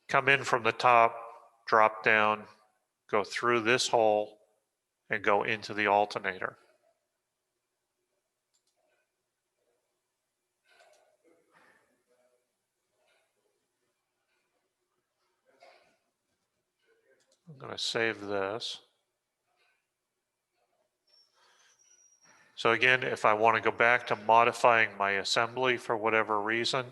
S1: come in from the top, drop down, go through this hole, and go into the alternator. I'm going to save this. So again, if I want to go back to modifying my assembly for whatever reason,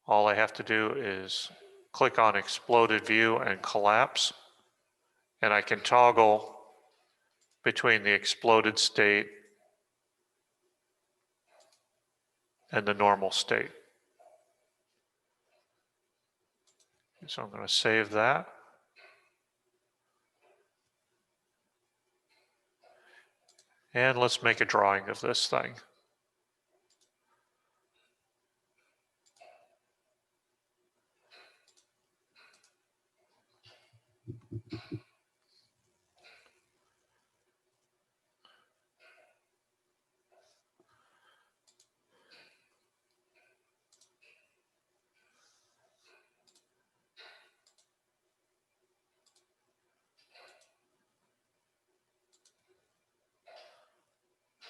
S1: all I have to do is click on exploded view and collapse, and I can toggle between the exploded state and the normal state. So I'm going to save that. And let's make a drawing of this thing.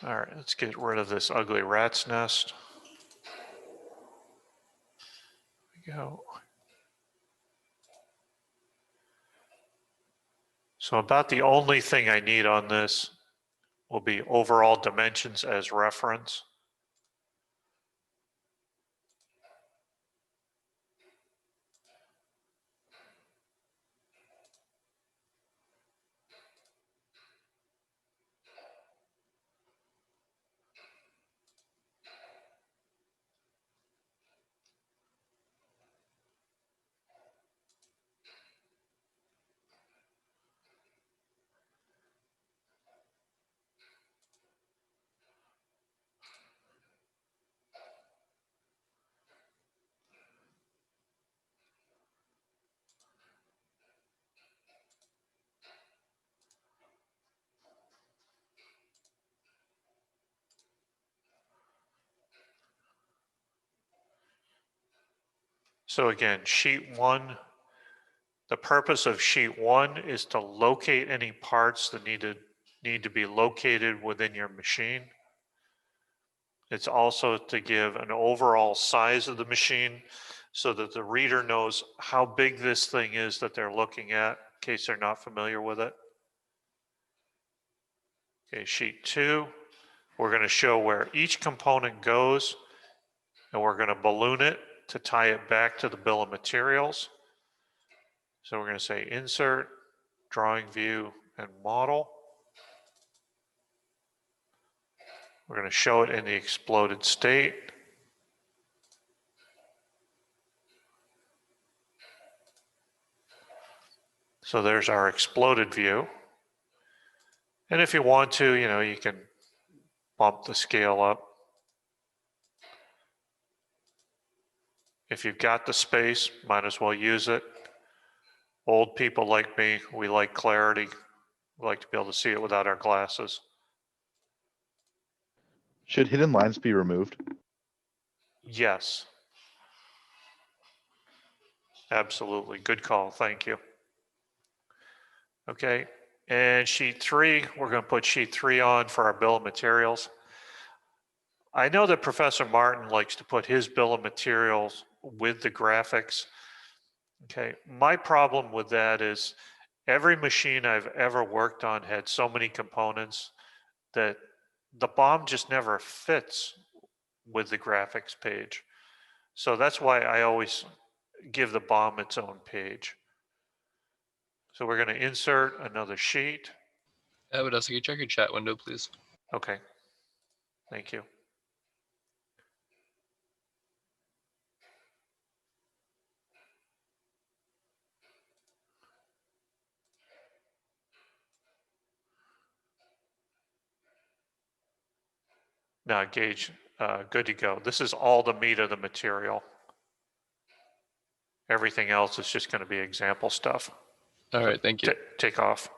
S1: All right, let's get rid of this ugly rat's nest. There we go. So about the only thing I need on this will be overall dimensions as reference. So again, sheet one, the purpose of sheet one is to locate any parts that need to be located within your machine. It's also to give an overall size of the machine so that the reader knows how big this thing is that they're looking at in case they're not familiar with it. Okay, sheet two, we're going to show where each component goes, and we're going to balloon it to tie it back to the bill of materials. So we're going to say insert, drawing view, and model. We're going to show it in the exploded state. So there's our exploded view. And if you want to, you can bump the scale up. If you've got the space, might as well use it. Old people like me, we like clarity. We like to be able to see it without our glasses.
S6: Should hidden lines be removed?
S1: Yes. Absolutely. Good call. Thank you. Okay. And sheet three, we're going to put sheet three on for our bill of materials. I know that Professor Martin likes to put his bill of materials with the graphics. Okay. My problem with that is every machine I've ever worked on had so many components that the BOM just never fits with the graphics page. So that's why I always give the BOM its own page. So we're going to insert another sheet.
S5: Vanessa, can you check your chat window, please?
S1: Okay. Thank you. Now, Gage, good to go. This is all the meat of the material. Everything else is just going to be example stuff.
S5: All right, thank you.
S1: Take off.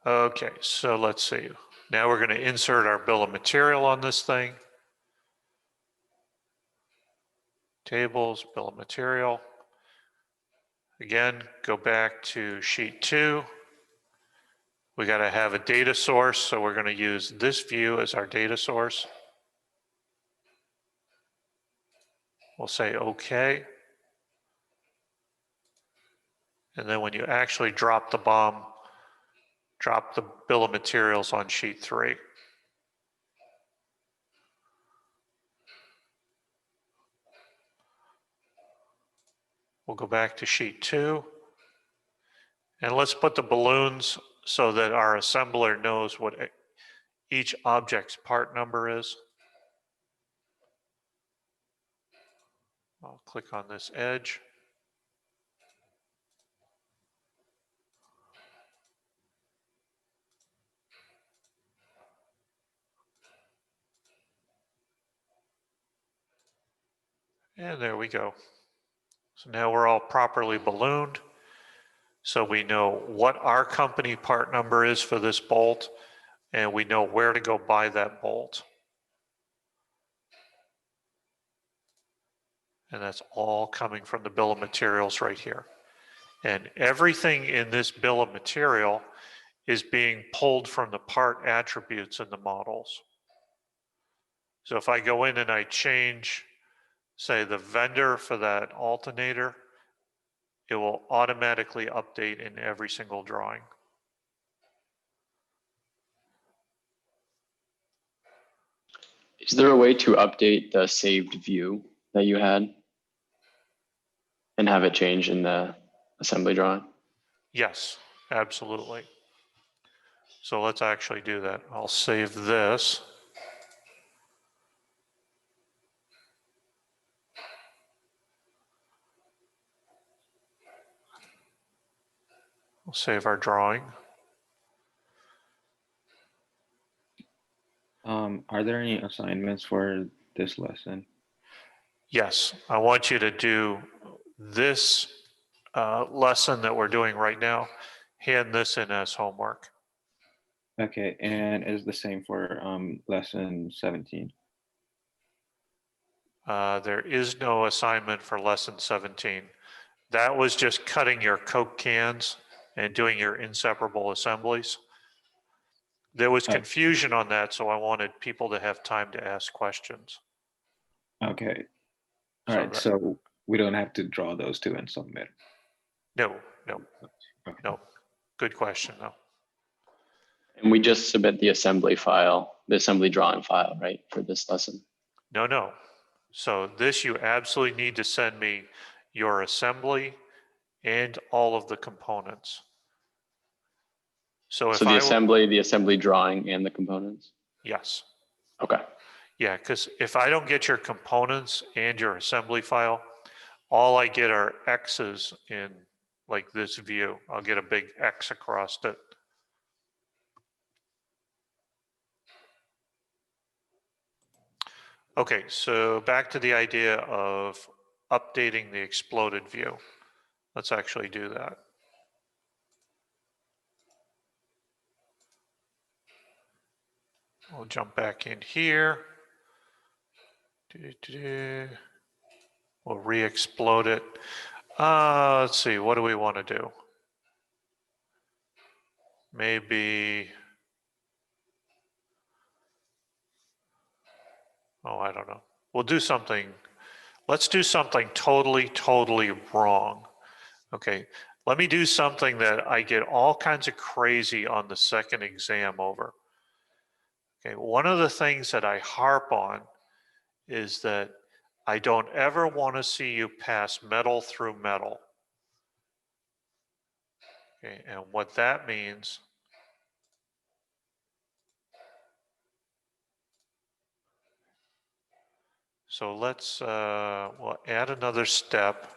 S1: Okay, so let's see. Now we're going to insert our bill of material on this thing. Tables, bill of material. Again, go back to sheet two. We got to have a data source, so we're going to use this view as our data source. We'll say OK. And then when you actually drop the BOM, drop the bill of materials on sheet three. We'll go back to sheet two. And let's put the balloons so that our assembler knows what each object's part number is. I'll click on this edge. And there we go. So now we're all properly ballooned. So we know what our company part number is for this bolt, and we know where to go buy that bolt. And that's all coming from the bill of materials right here. And everything in this bill of material is being pulled from the part attributes in the models. So if I go in and I change, say, the vendor for that alternator, it will automatically update in every single drawing.
S2: Is there a way to update the saved view that you had and have it change in the assembly drawing?
S1: Yes, absolutely. So let's actually do that. I'll save this. We'll save our drawing.
S4: Are there any assignments for this lesson?
S1: Yes, I want you to do this lesson that we're doing right now, hand this in as homework.
S4: Okay, and is the same for lesson 17?
S1: There is no assignment for lesson 17. That was just cutting your Coke cans and doing your inseparable assemblies. There was
S4: Oh.
S1: confusion on that, so I wanted people to have time to ask questions.
S4: Okay. All
S1: So
S4: right,
S1: that-
S4: so we don't have to draw those two and submit.
S1: No.
S4: Okay.
S1: No. Good question, though.
S2: And we just submit the assembly file, the assembly drawing file, right, for this lesson?
S1: No. So this, you absolutely need to send me your assembly and all of the components. So if
S2: So the assembly drawing, and the components?
S1: yes.
S2: Okay.
S1: Yeah, because if I don't get your components and your assembly file, all I get are X's in like this view. I'll get a big X across it. Okay, so back to the idea of updating the exploded view. Let's actually do that. We'll jump back in here. We'll re-explode it. Let's see, what do we want to do? Maybe, oh, I don't know. We'll do something, let's do something totally wrong. Okay, let me do something that I get all kinds of crazy on the second exam over. Okay, one of the things that I harp on is that I don't ever want to see you pass metal through metal. Okay, and what that means, so let's, we'll add another step.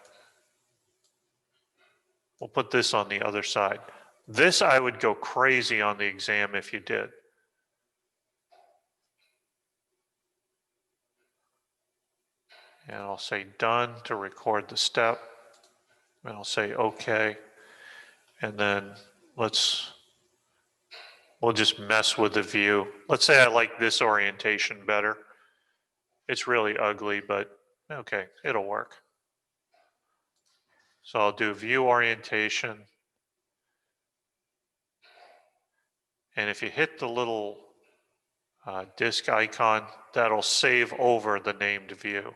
S1: We'll put this on the other side. This I would go crazy on the exam if you did. And I'll say done to record the step. And I'll say okay. And then we'll just mess with the view. Let's say I like this orientation better. It's really ugly, but okay, it'll work. So I'll do view orientation. And if you hit the little disk icon, that'll save over the named view.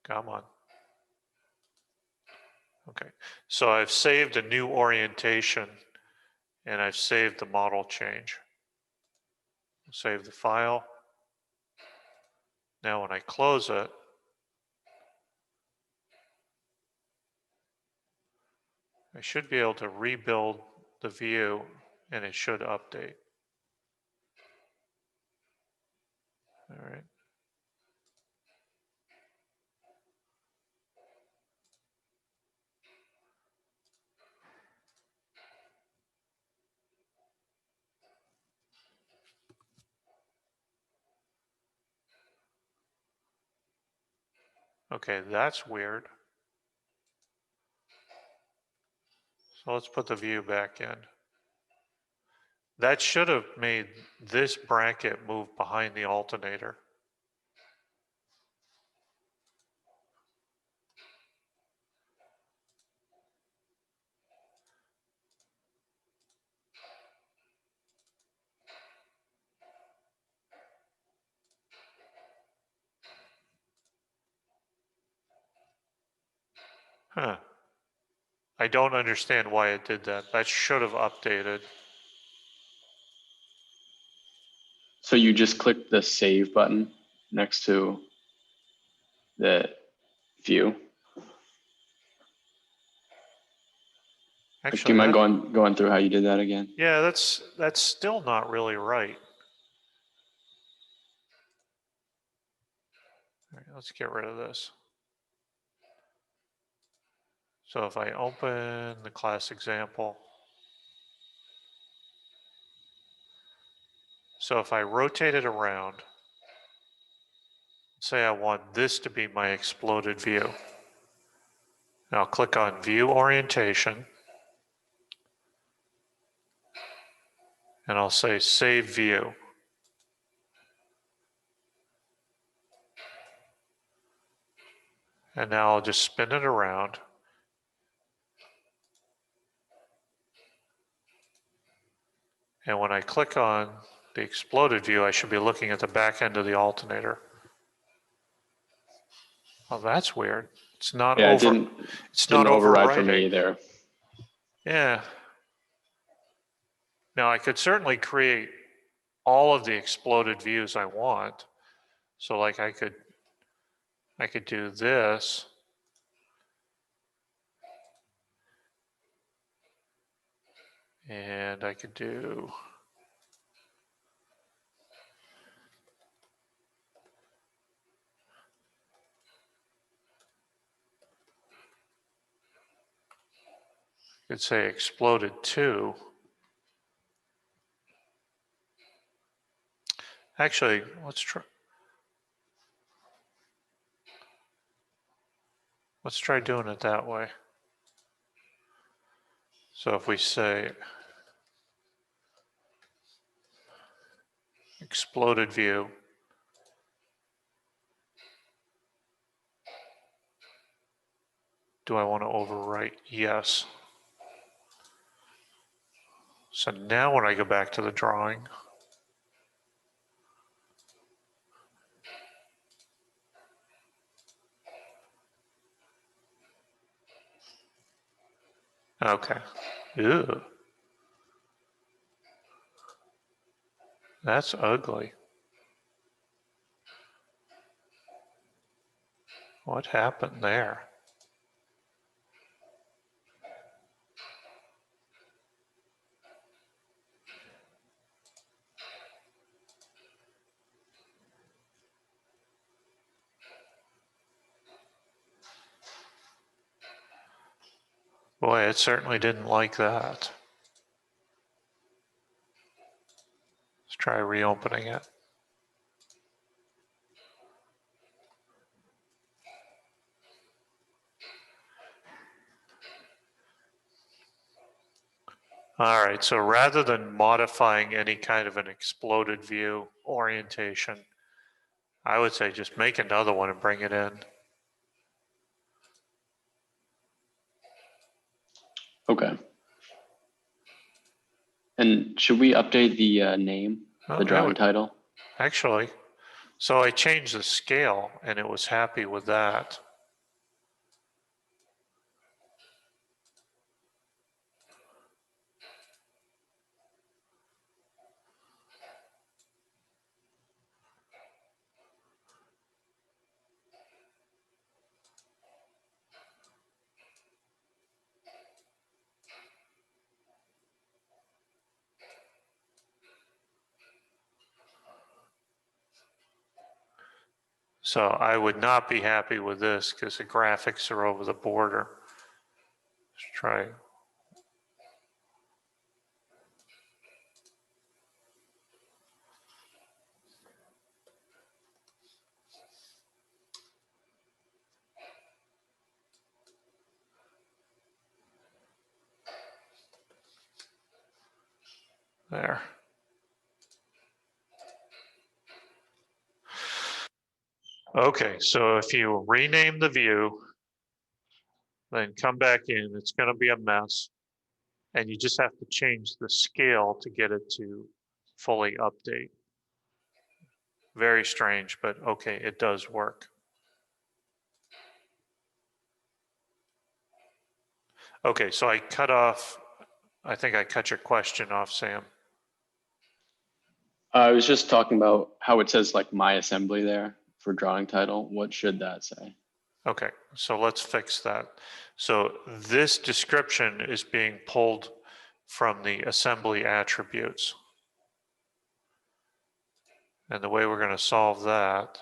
S1: Come on. Okay, so I've saved a new orientation and I've saved the model change. Save the file. Now when I close it, I should be able to rebuild the view and it should update. All right. Okay, that's weird. So let's put the view back in. That should have made this bracket move behind the alternator. Huh. I don't understand why it did that. That should have updated.
S2: So you just click the save button next to the view. Like, do
S1: Actually,
S2: you mind
S1: that,
S2: going through how you did that again?
S1: yeah, that's still not really right. All right, let's get rid of this. So if I open the class example, so if I rotate it around, say I want this to be my exploded view. Now I'll click on View Orientation, and I'll say Save View. And now I'll just spin it around. And when I click on the exploded view, I should be looking at the back end of the alternator. Oh, that's weird. It's not
S2: Yeah,
S1: it's not
S2: override for me
S1: overwriting.
S2: either.
S1: Yeah. Now I could certainly create all of the exploded views I want. So like I could do this. And I could do could say exploded 2. Actually, let's try doing it that way. So if we say exploded view, do I want to overwrite? Yes. So now when I go back to the drawing, okay. Ew. That's ugly. What happened there? Boy, it certainly didn't like that. Let's try reopening it. All right, so rather than modifying any kind of an exploded view orientation, I would say just make another one and bring it in.
S2: Okay. And should we update the name,
S1: Oh,
S2: the
S1: yeah,
S2: drawing title?
S1: actually, so I changed the scale and it was happy with that. So I would not be happy with this because the graphics are over the border. Let's try. There. Okay, so if you rename the view, then come back in, it's going to be a mess. And you just have to change the scale to get it to fully update. Very strange, but okay, it does work. Okay, so I think I cut your question off, Sam.
S2: I was just talking about how it says like my assembly there for drawing title. What should that say?
S1: Okay, so let's fix that. So this description is being pulled from the assembly attributes. And the way we're going to solve that,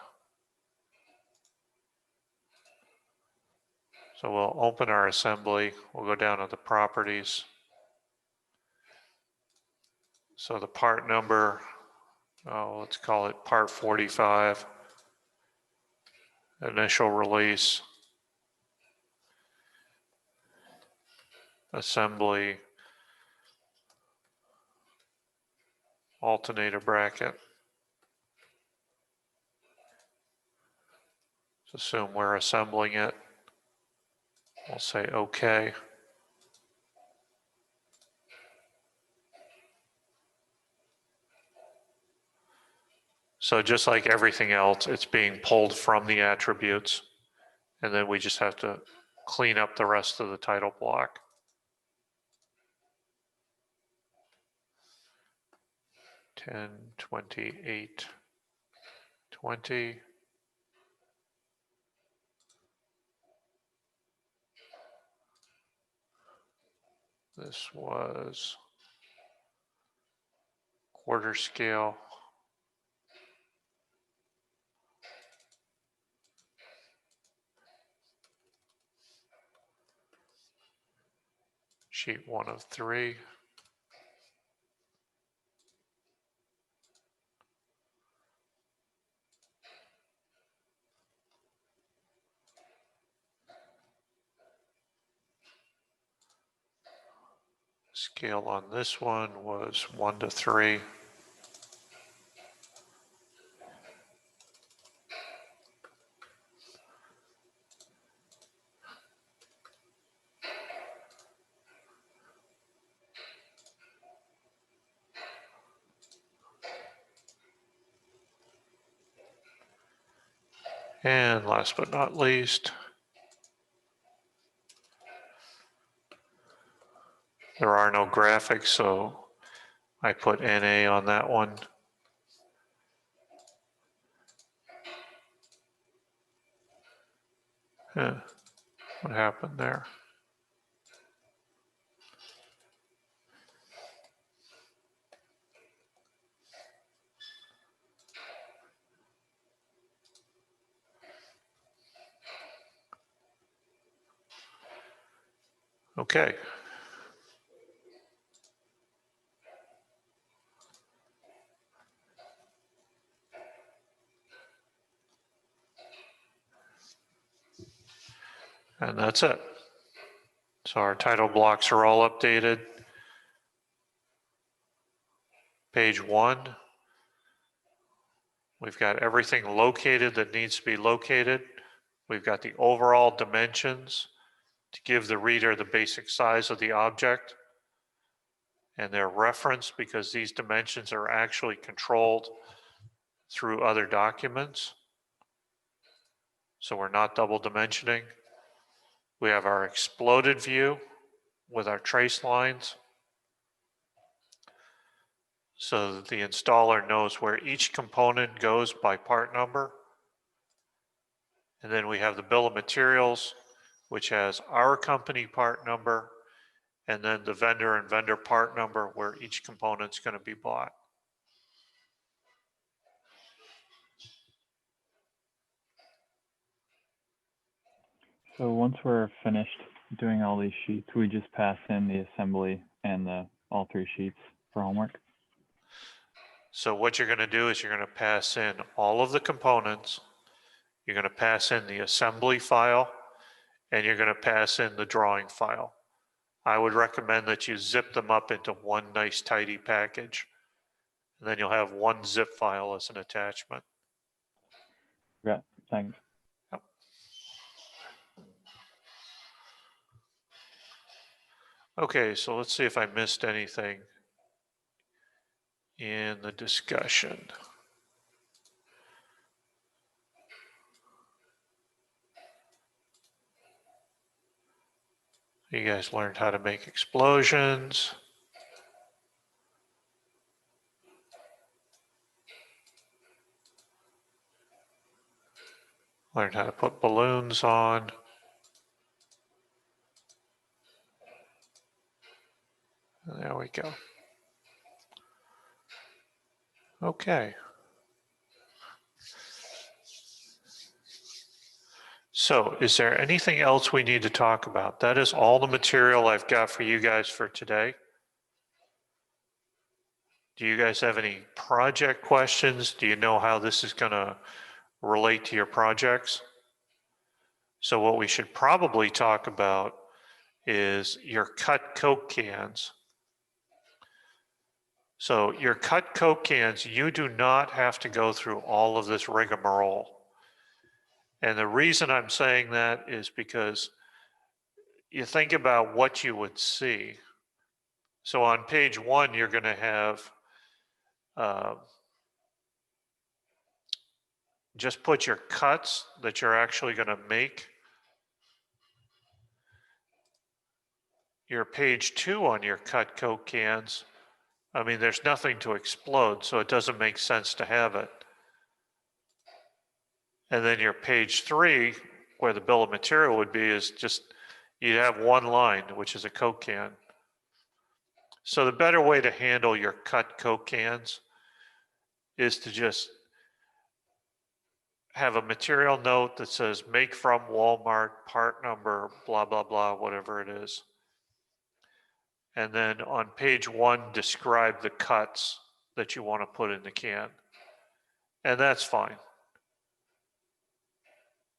S1: so we'll open our assembly, we'll go down to the properties. So the part number, let's call it part 45, initial release, assembly, alternator bracket. Let's assume we're assembling it. We'll say OK. So just like everything else, it's being pulled from the attributes. And then we just have to clean up the rest of the title block. $10, $28, $20. This was quarter scale. Sheet 1 of 3. Scale on this one was 1 to 3. And last but not least, there are no graphics, so I put NA on that one. What happened there? Okay. And that's it. So our title blocks are all updated. Page 1. We've got everything located that needs to be located. We've got the overall dimensions to give the reader the basic size of the object. And they're referenced because these dimensions are actually controlled through other documents. So we're not double dimensioning. We have our exploded view with our trace lines, so that the installer knows where each component goes by part number. And then we have the bill of materials, which has our company part number, and then the vendor and vendor part number where each component's going to be bought.
S8: So once we're finished doing all these sheets, we just pass in the assembly and all 3 sheets for homework.
S1: So what you're going to do is you're going to pass in all of the components, you're going to pass in the assembly file, and you're going to pass in the drawing file. I would recommend that you zip them up into one nice tidy package, and then you'll have one zip file as an attachment.
S8: Yeah, thanks.
S1: Okay, so let's see if I missed anything in the discussion. You guys learned how to make explosions. Learned how to put balloons on. There we go. Okay. So is there anything else we need to talk about? That is all the material I've got for you guys for today. Do you guys have any project questions? Do you know how this is going to relate to your projects? So what we should probably talk about is your cut Coke cans. So your cut Coke cans, you do not have to go through all of this rigmarole. And the reason I'm saying that is because you think about what you would see. So on page 1, you're going to have just put your cuts that you're actually going to make. Your page 2 on your cut Coke cans, I mean, there's nothing to explode, so it doesn't make sense to have it. And then your page 3, where the bill of material would be, is just, you have one line, which is a Coke can. So the better way to handle your cut Coke cans is to just have a material note that says make from Walmart, part number, blah, blah, blah, whatever it is. And then on page 1, describe the cuts that you want to put in the can. And that's fine.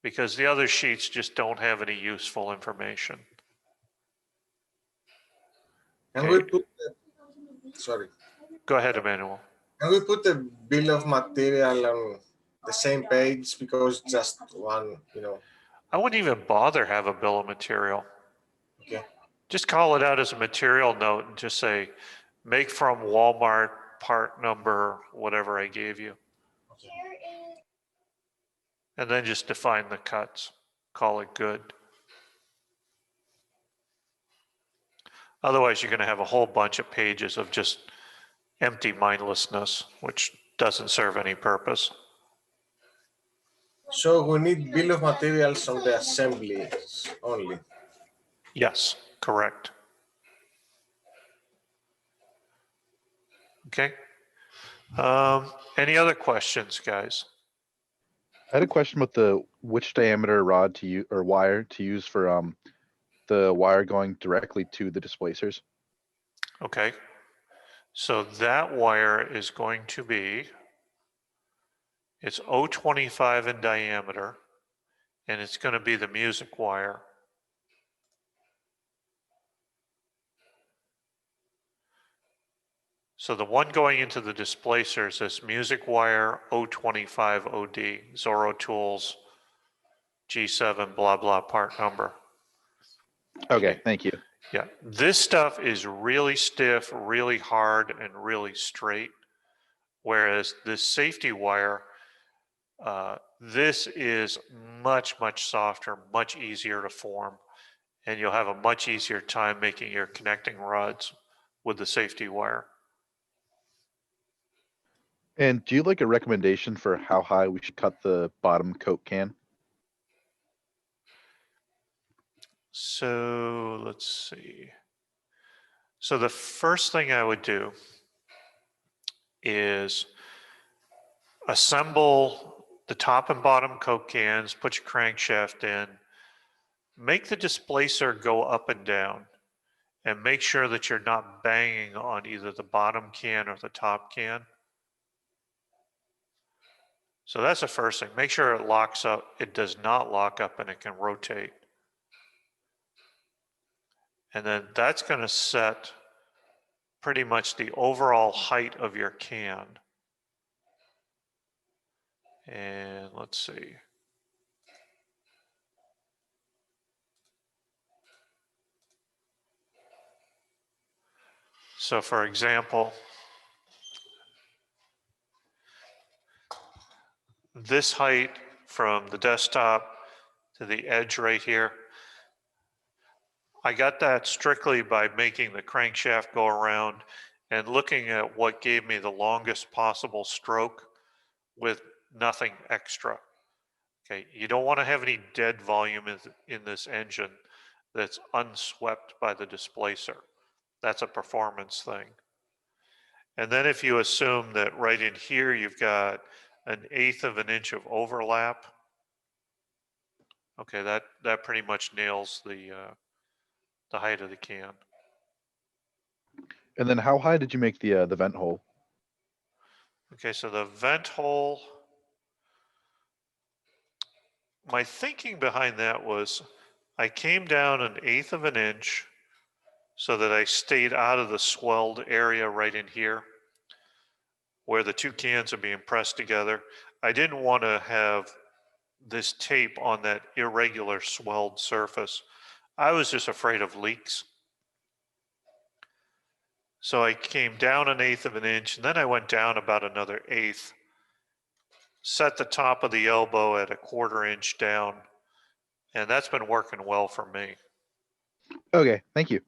S1: Because the other sheets just don't have any useful information.
S3: Can
S1: Okay.
S3: we put sorry.
S1: Go ahead, Emmanuel.
S3: Can we put the bill of material on the same page because just one,
S1: I wouldn't even bother have a bill of material.
S3: Okay.
S1: Just call it out as a material note and just say, make from Walmart, part number, whatever I gave you.
S3: Okay.
S1: And then just define the cuts. Call it good. Otherwise, you're going to have a whole bunch of pages of just empty mindlessness, which doesn't serve any purpose.
S3: So we need bill of materials on the assembly only.
S1: Yes, correct. Okay. Any other questions, guys?
S6: I had a question about which diameter rod to use or wire to use for the wire going directly to the displacers.
S1: Okay. So that wire is going to be, it's 0.25 in diameter, and it's going to be the music wire. So the one going into the displacers is music wire 0.25 OD, Zorro Tools, G7, blah, blah, part number.
S6: Okay, thank you.
S1: Yeah, this stuff is really stiff, really hard, and really straight. Whereas this safety wire, this is much, much softer, much easier to form, and you'll have a much easier time making your connecting rods with the safety wire.
S6: And do you like a recommendation for how high we should cut the bottom Coke can?
S1: So let's see. So the first thing I would do is assemble the top and bottom Coke cans, put your crankshaft in, make the displacer go up and down, and make sure that you're not banging on either the bottom can or the top can. So that's the first thing. Make sure it locks up. It does not lock up and it can rotate. And then that's going to set pretty much the overall height of your can. And let's see. So for example, this height from the desktop to the edge right here, I got that strictly by making the crankshaft go around and looking at what gave me the longest possible stroke with nothing extra. Okay, you don't want to have any dead volume in this engine that's unswept by the displacer. That's a performance thing. And then if you assume that right in here you've got 1/8 of an inch of overlap, okay, that pretty much nails the height of the can.
S6: And then how high did you make the vent hole?
S1: Okay, so the vent hole, my thinking behind that was I came down 1/8 of an inch so that I stayed out of the swelled area right in here where the two cans are being pressed together. I didn't want to have this tape on that irregular swelled surface. I was just afraid of leaks. So I came down 1/8 of an inch, and then I went down about another 1/8, set the top of the elbow at 1/4 inch down, and that's been working well for me.
S6: Okay, thank you.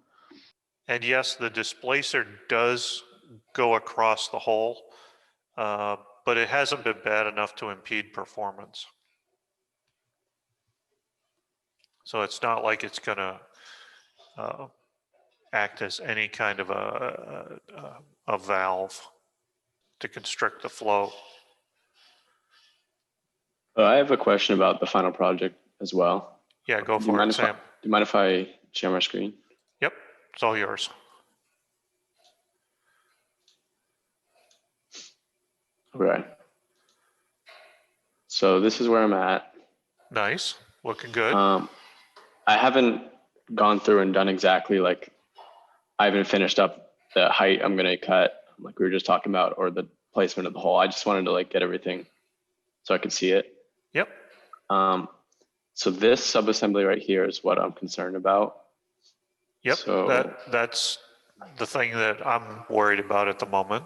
S1: And yes, the displacer does go across the hole, but it hasn't been bad enough to impede performance. So it's not like it's going to act as any kind of a valve to constrict the flow.
S2: I have a question about the final project as well.
S1: Yeah, go
S2: Do you
S1: for
S2: mind
S1: it,
S2: if I-
S1: Sam.
S2: Do you mind if I share my screen?
S1: Yep, it's all yours.
S2: Okay. So this is where I'm at.
S1: Nice, looking good.
S2: I haven't gone through and done exactly like, I haven't finished up the height I'm gonna cut, like we were just talking about, or the placement of the hole. I just wanted to like get everything so I could see it.
S1: Yep,
S2: So this sub-assembly right here is what I'm concerned about.
S1: yep,
S2: So,
S1: that's the thing that I'm worried about at the moment.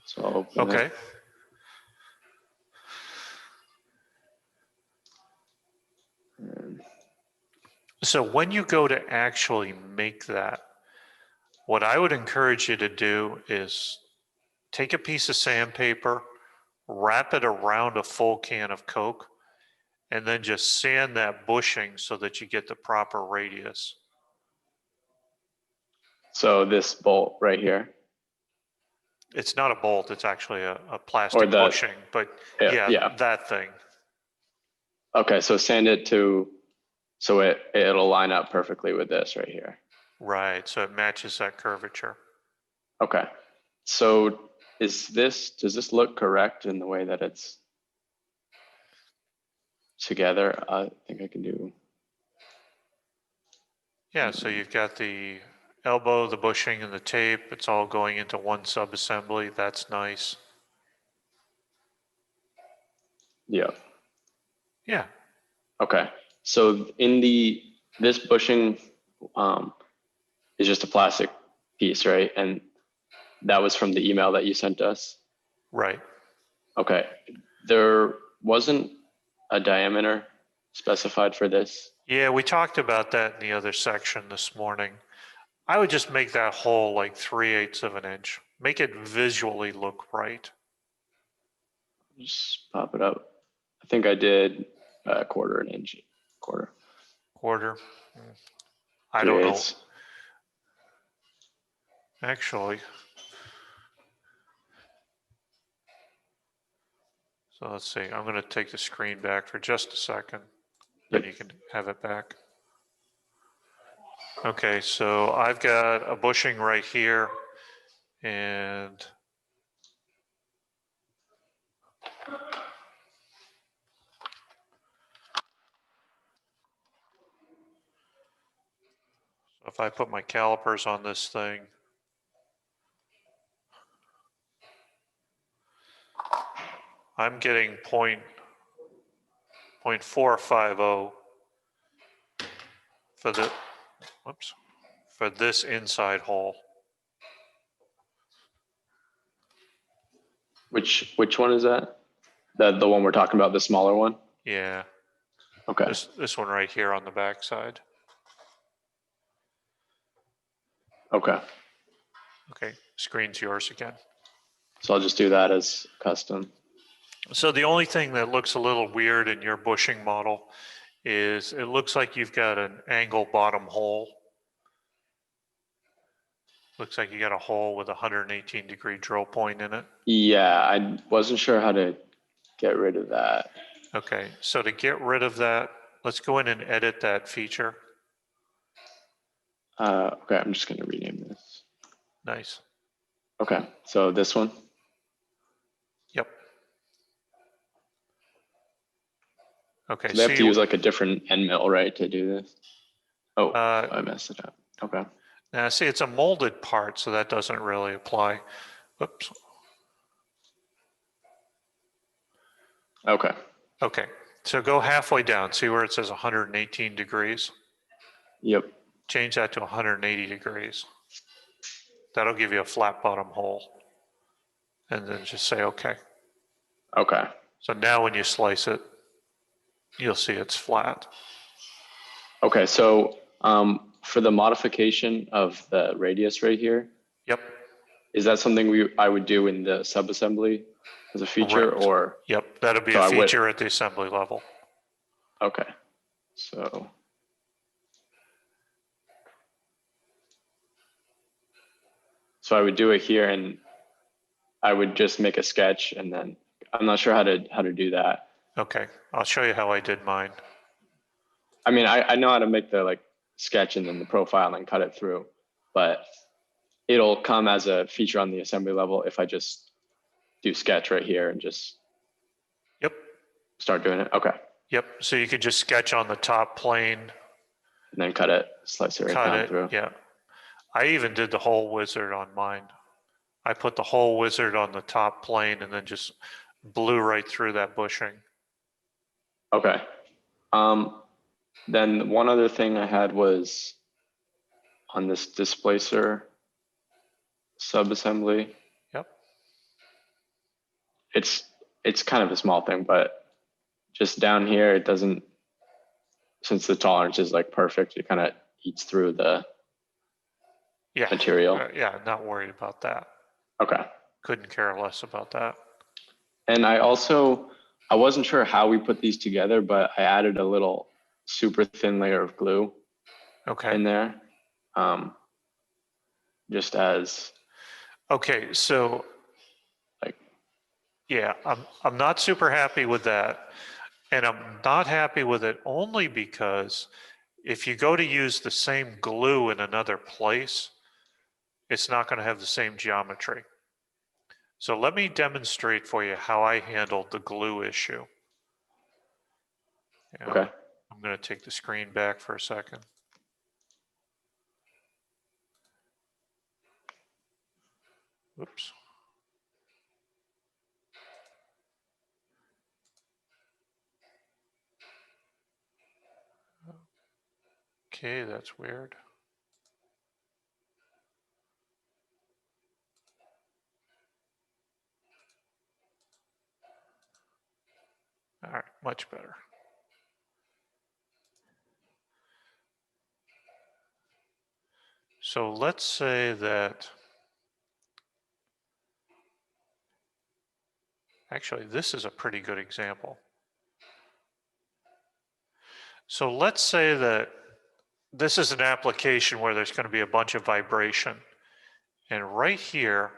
S2: so I'll open it.
S1: Okay,
S2: And
S1: so when you go to actually make that, what I would encourage you to do is take a piece of sandpaper, wrap it around a full can of Coke, and then just sand that bushing so that you get the proper radius.
S2: So this bolt right here.
S1: It's not a bolt, it's actually a plastic
S2: the-
S1: bushing, but
S2: Yeah, yeah.
S1: that thing.
S2: Okay, so sand it to, so it'll line up perfectly with this right here.
S1: Right, so it matches that curvature.
S2: Okay, so does this look correct in the way that it's together? I think I can do.
S1: Yeah, so you've got the elbow, the bushing, and the tape. It's all going into one sub-assembly. That's nice.
S2: Yeah.
S1: Yeah,
S2: Okay, so this bushing is just a plastic piece, right? And that was from the email that you sent us?
S1: right.
S2: Okay, there wasn't a diameter specified for this?
S1: Yeah, we talked about that in the other section this morning. I would just make that hole like 3/8 of an inch. Make it visually look right.
S2: Just pop it up. I think I did a 1/4 inch, quarter.
S1: Quarter. I don't know.
S2: 3/8.
S1: Actually. So let's see, I'm gonna take the screen back for just a second. Then you can have it back. Okay, so I've got a bushing right here and if I put my calipers on this thing, I'm getting 0.450 for the, whoops, for this inside hole.
S2: Which one is that? The one we're talking about, the smaller one?
S1: Yeah,
S2: Okay,
S1: this one right here on the back side.
S2: Okay.
S1: Okay, screen's yours again.
S2: So I'll just do that as custom.
S1: So the only thing that looks a little weird in your bushing model is it looks like you've got an angle bottom hole. Looks like you got a hole with a 118-degree drill point in it.
S2: Yeah, I wasn't sure how to get rid of that.
S1: Okay, so to get rid of that, let's go in and edit that feature.
S2: Okay, I'm just going to rename this.
S1: Nice.
S2: Okay, so this one.
S1: Yep. Okay,
S2: So they have to
S1: see,
S2: use like a different end mill, right, to do this? Oh,
S1: Uh,
S2: I messed it up. Okay.
S1: now see, it's a molded part, so that doesn't really apply. Oops.
S2: Okay.
S1: Okay, so go halfway down. See where it says 118 degrees?
S2: Yep.
S1: Change that to 180 degrees. That'll give you a flat bottom hole. And then just say okay.
S2: Okay.
S1: So now when you slice it, you'll see it's flat.
S2: Okay. So for the modification of the radius right here,
S1: Yep,
S2: is that something I would do in the subassembly as a feature,
S1: Correct.
S2: or?
S1: yep, that'll be
S2: So
S1: a
S2: I would-
S1: feature at the assembly level.
S2: Okay. So. So I would do it here, and I would just make a sketch, and then I'm not sure how to do that.
S1: Okay, I'll show you how I did mine.
S2: I mean, I know how to make the like sketch and then the profile and cut it through, but it'll come as a feature on the assembly level if I just do sketch right here and just
S1: Yep,
S2: start doing it. Okay.
S1: yep, so you could just sketch on the top plane,
S2: And then cut it, slice it right
S1: cut
S2: down
S1: it,
S2: through.
S1: yeah. I even did the whole wizard on mine. I put the whole wizard on the top plane and then just blew right through that bushing.
S2: Okay. Then one other thing I had was on this displacer sub assembly.
S1: Yep.
S2: It's kind of a small thing, but just down here, it doesn't, since the tolerance is like perfect, it kind of eats through the
S1: Yeah,
S2: material.
S1: yeah, not worried about that.
S2: Okay.
S1: Couldn't care less about that.
S2: And I wasn't sure how we put these together, but I added a little super thin layer of glue
S1: Okay.
S2: in there. Just as
S1: Okay, so
S2: like,
S1: yeah, I'm not super happy with that. And I'm not happy with it only because if you go to use the same glue in another place, it's not going to have the same geometry. So let me demonstrate for you how I handled the glue issue. Yeah,
S2: okay.
S1: I'm going to take the screen back for a second. Oops. Okay, that's weird. All right, much better. So let's say that, actually, this is a pretty good example. So let's say that this is an application where there's going to be a bunch of vibration. And right here,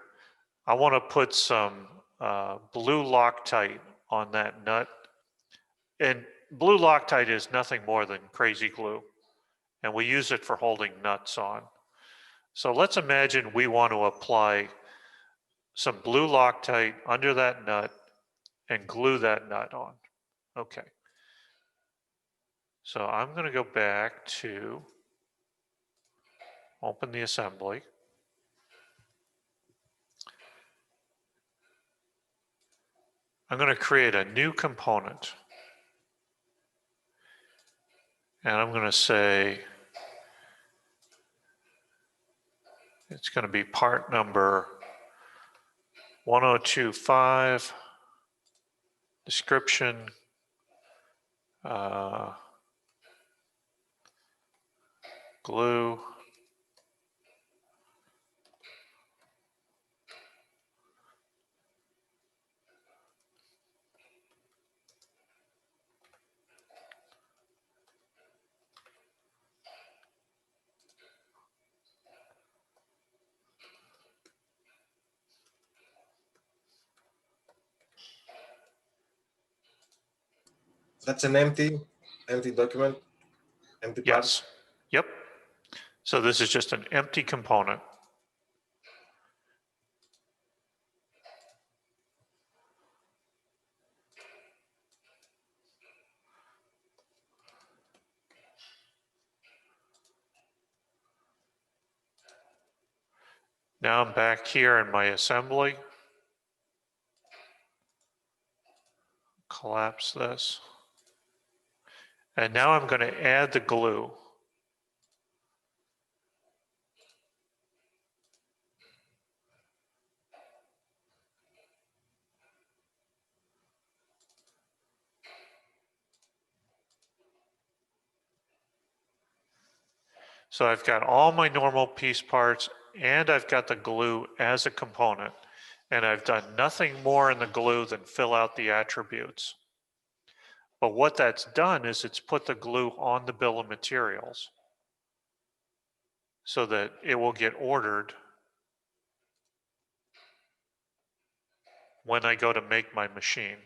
S1: I want to put some blue Loctite on that nut. And blue Loctite is nothing more than crazy glue. And we use it for holding nuts on. So let's imagine we want to apply some blue Loctite under that nut and glue that nut on. Okay. So I'm going to go back to open the assembly. I'm going to create a new component. And I'm going to say it's going to be part number 1025, description, glue,
S3: That's an empty document, empty part.
S1: Yes. Yep. So this is just an empty component. Now I'm back here in my assembly. Collapse this. And now I'm going to add the glue. So I've got all my normal piece parts and I've got the glue as a component. And I've done nothing more in the glue than fill out the attributes. But what that's done is it's put the glue on the bill of materials so that it will get ordered when I go to make my machine.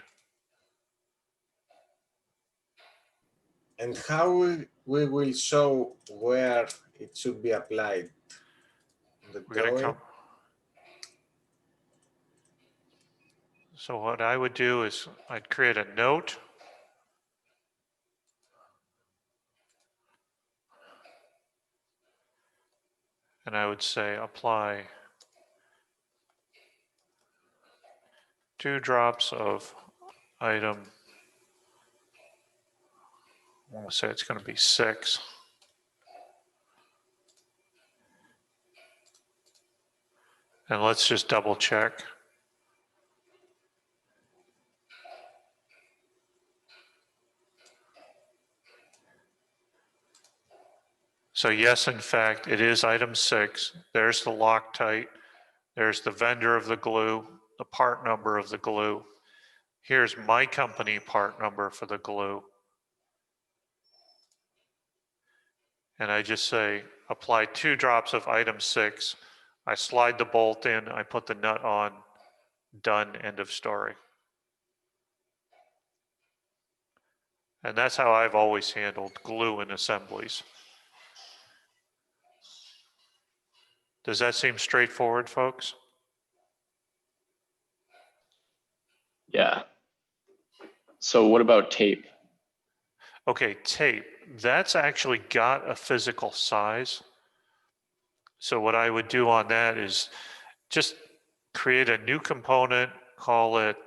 S3: And how we will show where it should be applied? The
S1: We're going to
S3: drawing?
S1: come. So what I would do is I'd create a note. And I would say apply 2 drops of item. I want to say it's going to be 6. And let's just double check. So yes, in fact, it is item 6. There's the Loctite. There's the vendor of the glue, the part number of the glue. Here's my company part number for the glue. And I just say, apply 2 drops of item 6. I slide the bolt in, I put the nut on, done, end of story. And that's how I've always handled glue in assemblies. Does that seem straightforward, folks?
S2: Yeah. So what about tape?
S1: Okay, tape. That's actually got a physical size. So what I would do on that is just create a new component, call it,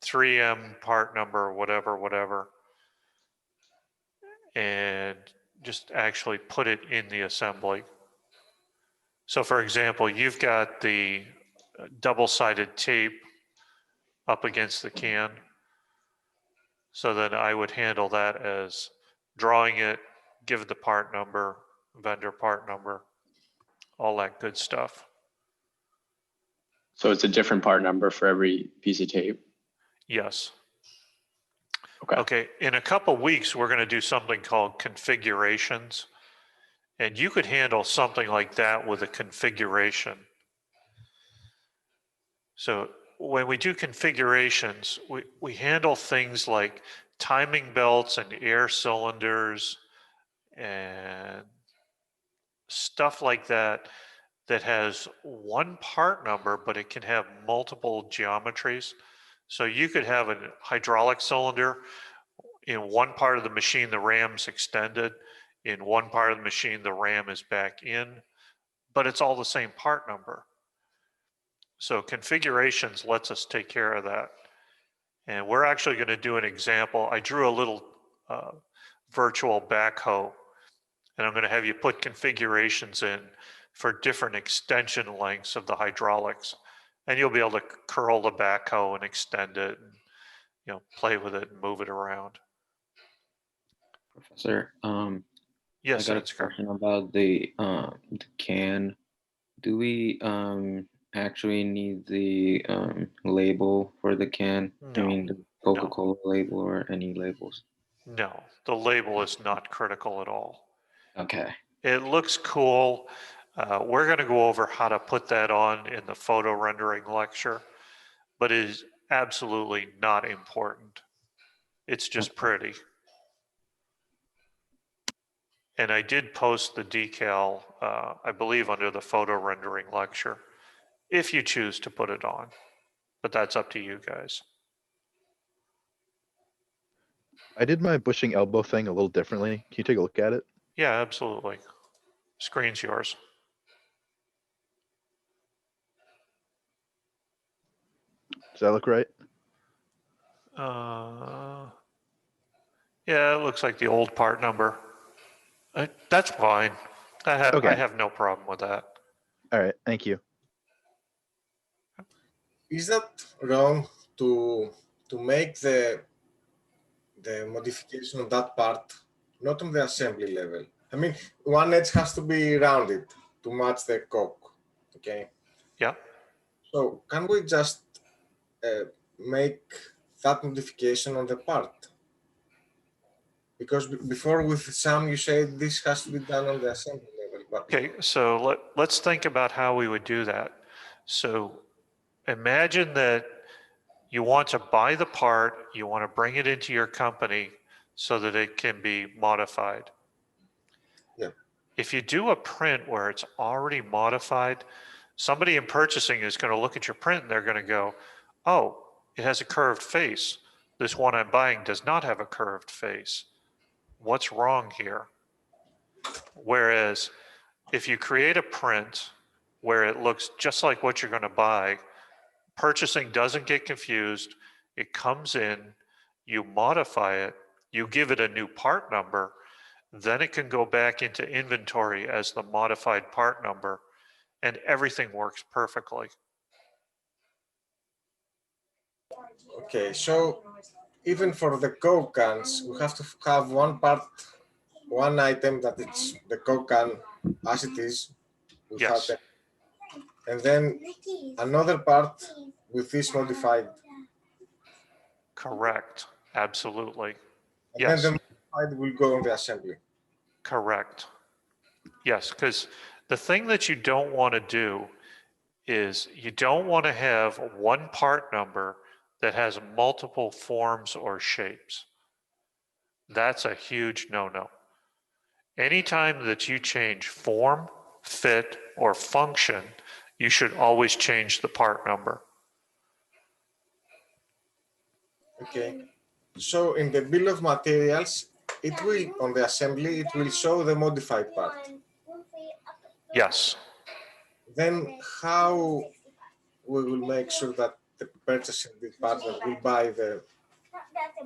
S1: 3M part number, whatever, and just actually put it in the assembly. So for example, you've got the double-sided tape up against the can. So then I would handle that as drawing it, give it the part number, vendor part number, all that good stuff.
S2: So it's a different part number for every piece of tape.
S1: Yes.
S2: Okay.
S1: Okay, in a couple weeks, we're going to do something called configurations. And you could handle something like that with a configuration. So when we do configurations, we handle things like timing belts and air cylinders and stuff like that that has one part number, but it can have multiple geometries. So you could have a hydraulic cylinder. In one part of the machine, the ram's extended. In one part of the machine, the ram is back in, but it's all the same part number. So configurations lets us take care of that. And we're actually going to do an example. I drew a little virtual backhoe, and I'm going to have you put configurations in for different extension lengths of the hydraulics. And you'll be able to curl the backhoe and extend it, and play with it and move it around.
S4: Professor,
S1: Yes,
S4: I got a
S1: Ansgar.
S4: question about the can. Do we actually need the label for the can?
S1: No.
S4: I mean, the Coca-Cola label or any labels?
S1: No, the label is not critical at all.
S4: Okay.
S1: It looks cool. We're going to go over how to put that on in the photo rendering lecture, but it is absolutely not important. It's just pretty. And I did post the decal, I believe, under the photo rendering lecture, if you choose to put it on. But that's up to you guys.
S6: I did my bushing elbow thing a little differently. Can you take a look at it?
S1: Yeah, absolutely. Screen's yours.
S6: Does that look right?
S1: Yeah, it looks like the old part number. That's fine. I
S6: Okay.
S1: have no problem with that.
S6: All right. Thank you.
S3: Is that wrong to make the modification of that part not on the assembly level? I mean, one edge has to be rounded to match the coke. Okay.
S1: Yeah.
S3: So can we just make that modification on the part? Because before with some you said this has to be done on the assembly level. But
S1: Okay, so let's think about how we would do that. So imagine that you want to buy the part, you want to bring it into your company so that it can be modified.
S3: Yeah.
S1: If you do a print where it's already modified, somebody in purchasing is going to look at your print and they're going to go, oh, it has a curved face. This one I'm buying does not have a curved face. What's wrong here? Whereas if you create a print where it looks just like what you're going to buy, purchasing doesn't get confused. It comes in, you modify it, you give it a new part number, then it can go back into inventory as the modified part number, and everything works perfectly.
S3: okay, so even for the Coke cans, we have to have one part, one item that it's the Coke can as it is, without
S1: Yes.
S3: it, and then another part with this modified.
S1: Correct. Absolutely.
S3: And
S1: Yes.
S3: then the modified will go on the assembly.
S1: Correct. Yes, because the thing that you don't want to do is you don't want to have one part number that has multiple forms or shapes. That's a huge no-no. Anytime that you change form, fit, or function, you should always change the part number.
S3: Okay. So in the bill of materials, it will, on the assembly, it will show the modified part.
S1: Yes.
S3: Then how we will make sure that the purchasing department will buy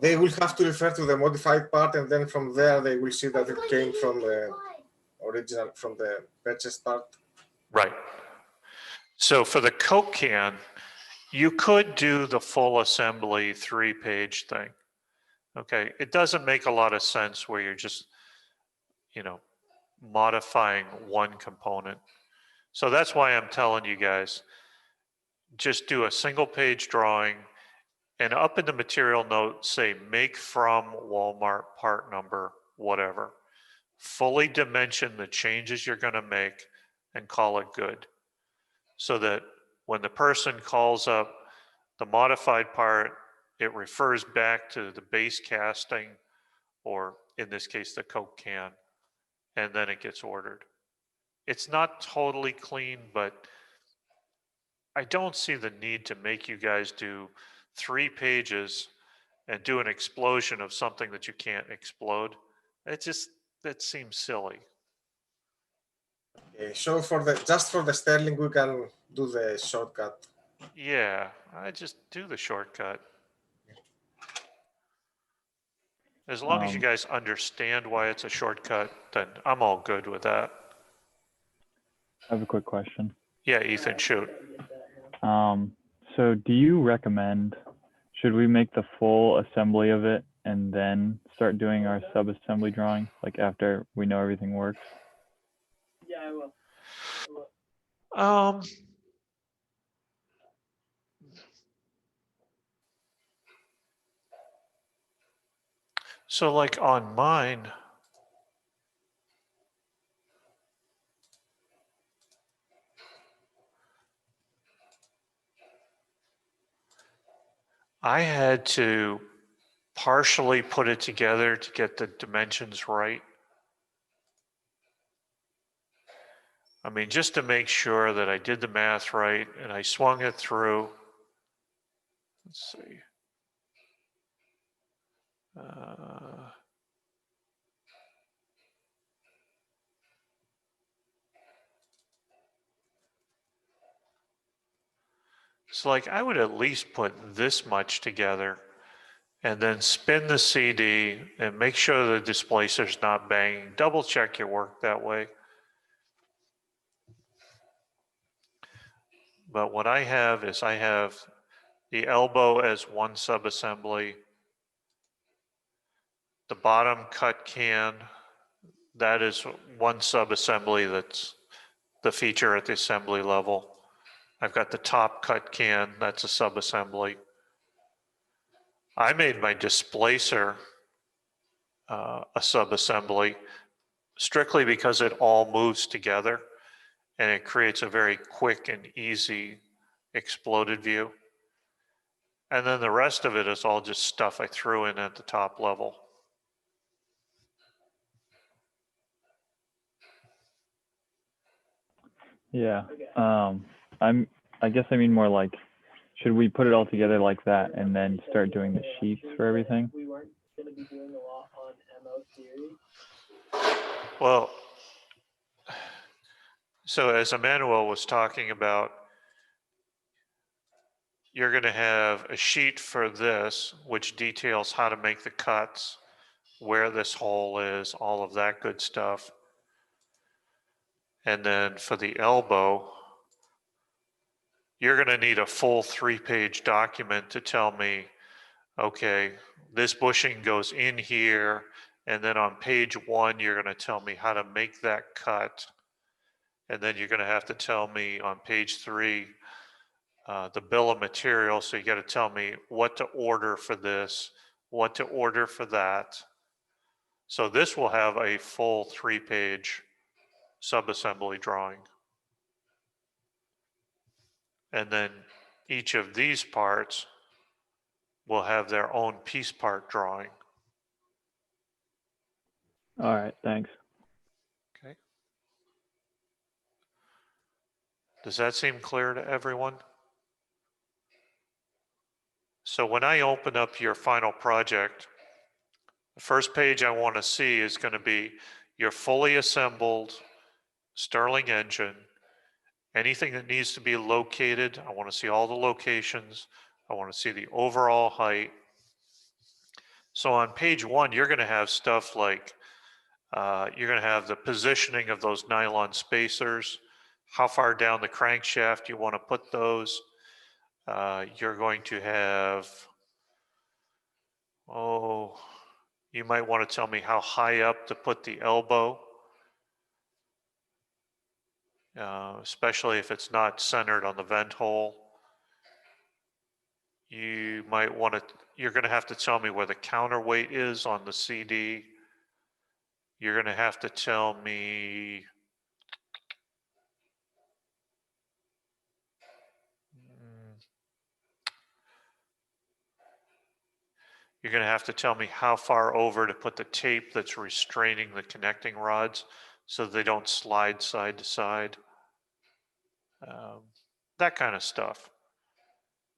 S3: they will have to refer to the modified part, and then from there they will see that it came from the original, from the purchased part.
S1: Right. So for the Coke can, you could do the full assembly 3-page thing. Okay. It doesn't make a lot of sense where you're just, modifying one component. So that's why I'm telling you guys, just do a single-page drawing, and up in the material note, say make from Walmart part number, whatever. Fully dimension the changes you're going to make and call it good. So that when the person calls up the modified part, it refers back to the base casting, or in this case, the Coke can, and then it gets ordered. It's not totally clean, but I don't see the need to make you guys do 3 pages and do an explosion of something that you can't explode. That seems silly.
S3: Okay, so just for the sterling, we can do the shortcut.
S1: Yeah, I just do the shortcut. As long as you guys understand why it's a shortcut, then I'm all good with that.
S8: I have a quick question.
S1: Yeah, Ethan, shoot.
S8: So do you recommend, should we make the full assembly of it and then start doing our sub-assembly drawing, like after we know everything works?
S9: Yeah, I will.
S1: So like on mine, I had to partially put it together to get the dimensions right. I mean, just to make sure that I did the math right and I swung it through. Let's see. So like I would at least put this much together and then spin the CD and make sure the displacer's not banging. Double check your work that way. But what I have is I have the elbow as one subassembly, the bottom cut can, that is one subassembly that's the feature at the assembly level. I've got the top cut can, that's a subassembly. I made my displacer a subassembly strictly because it all moves together and it creates a very quick and easy exploded view. And then the rest of it is all just stuff I threw in at the top level.
S8: Yeah. I guess I mean more like, should we put it all together like that and then start doing the sheets for everything?
S9: We weren't going to be doing a lot on MO theory.
S1: Well, so as Emmanuel was talking about, you're going to have a sheet for this, which details how to make the cuts, where this hole is, all of that good stuff. And then for the elbow, you're going to need a full 3-page document to tell me, okay, this bushing goes in here, and then on page 1, you're going to tell me how to make that cut. And then you're going to have to tell me on page 3, the bill of materials. So you got to tell me what to order for this, what to order for that. So this will have a full 3-page subassembly drawing. And then each of these parts will have their own piece part drawing.
S8: All right, thanks.
S1: Okay. Does that seem clear to everyone? So when I open up your final project, the first page I want to see is going to be your fully assembled Stirling engine. Anything that needs to be located, I want to see all the locations. I want to see the overall height. So on page 1, you're going to have stuff like, you're going to have the positioning of those nylon spacers, how far down the crankshaft you want to put those. You're going to have, you might want to tell me how high up to put the elbow, especially if it's not centered on the vent hole. You might want to, you're going to have to tell me where the counterweight is on the CD. You're going to have to tell me you're going to have to tell me how far over to put the tape that's restraining the connecting rods so they don't slide side to side. That kind of stuff.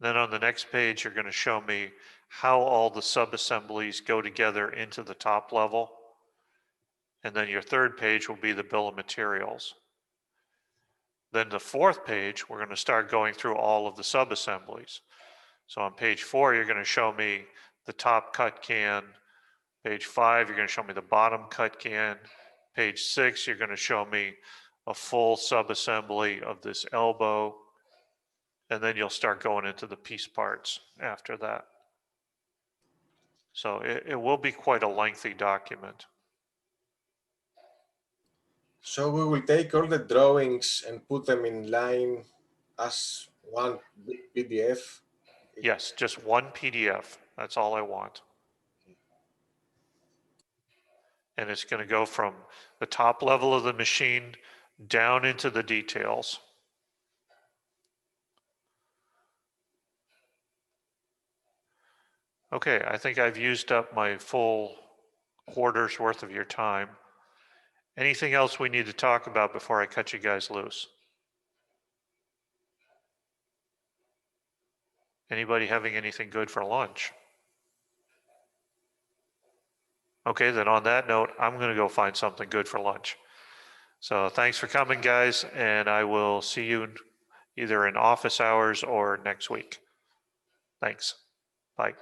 S1: Then on the next page, you're going to show me how all the sub-assemblies go together into the top level. And then your third page will be the bill of materials. Then the fourth page, we're going to start going through all of the sub-assemblies. So on page 4, you're going to show me the top cut can. Page 5, you're going to show me the bottom cut can. Page 6, you're going to show me a full sub-assembly of this elbow. And then you'll start going into the piece parts after that. So it will be quite a lengthy document.
S3: So we will take all the drawings and put them in line as one big PDF.
S1: Yes, just one PDF. That's all I want. And it's going to go from the top level of the machine down into the details. Okay, I think I've used up my full quarter's worth of your time. Anything else we need to talk about before I cut you guys loose? Anybody having anything good for lunch? Okay, then on that note, I'm going to go find something good for lunch. So thanks for coming, guys, and I will see you either in office hours or next week. Thanks. Bye.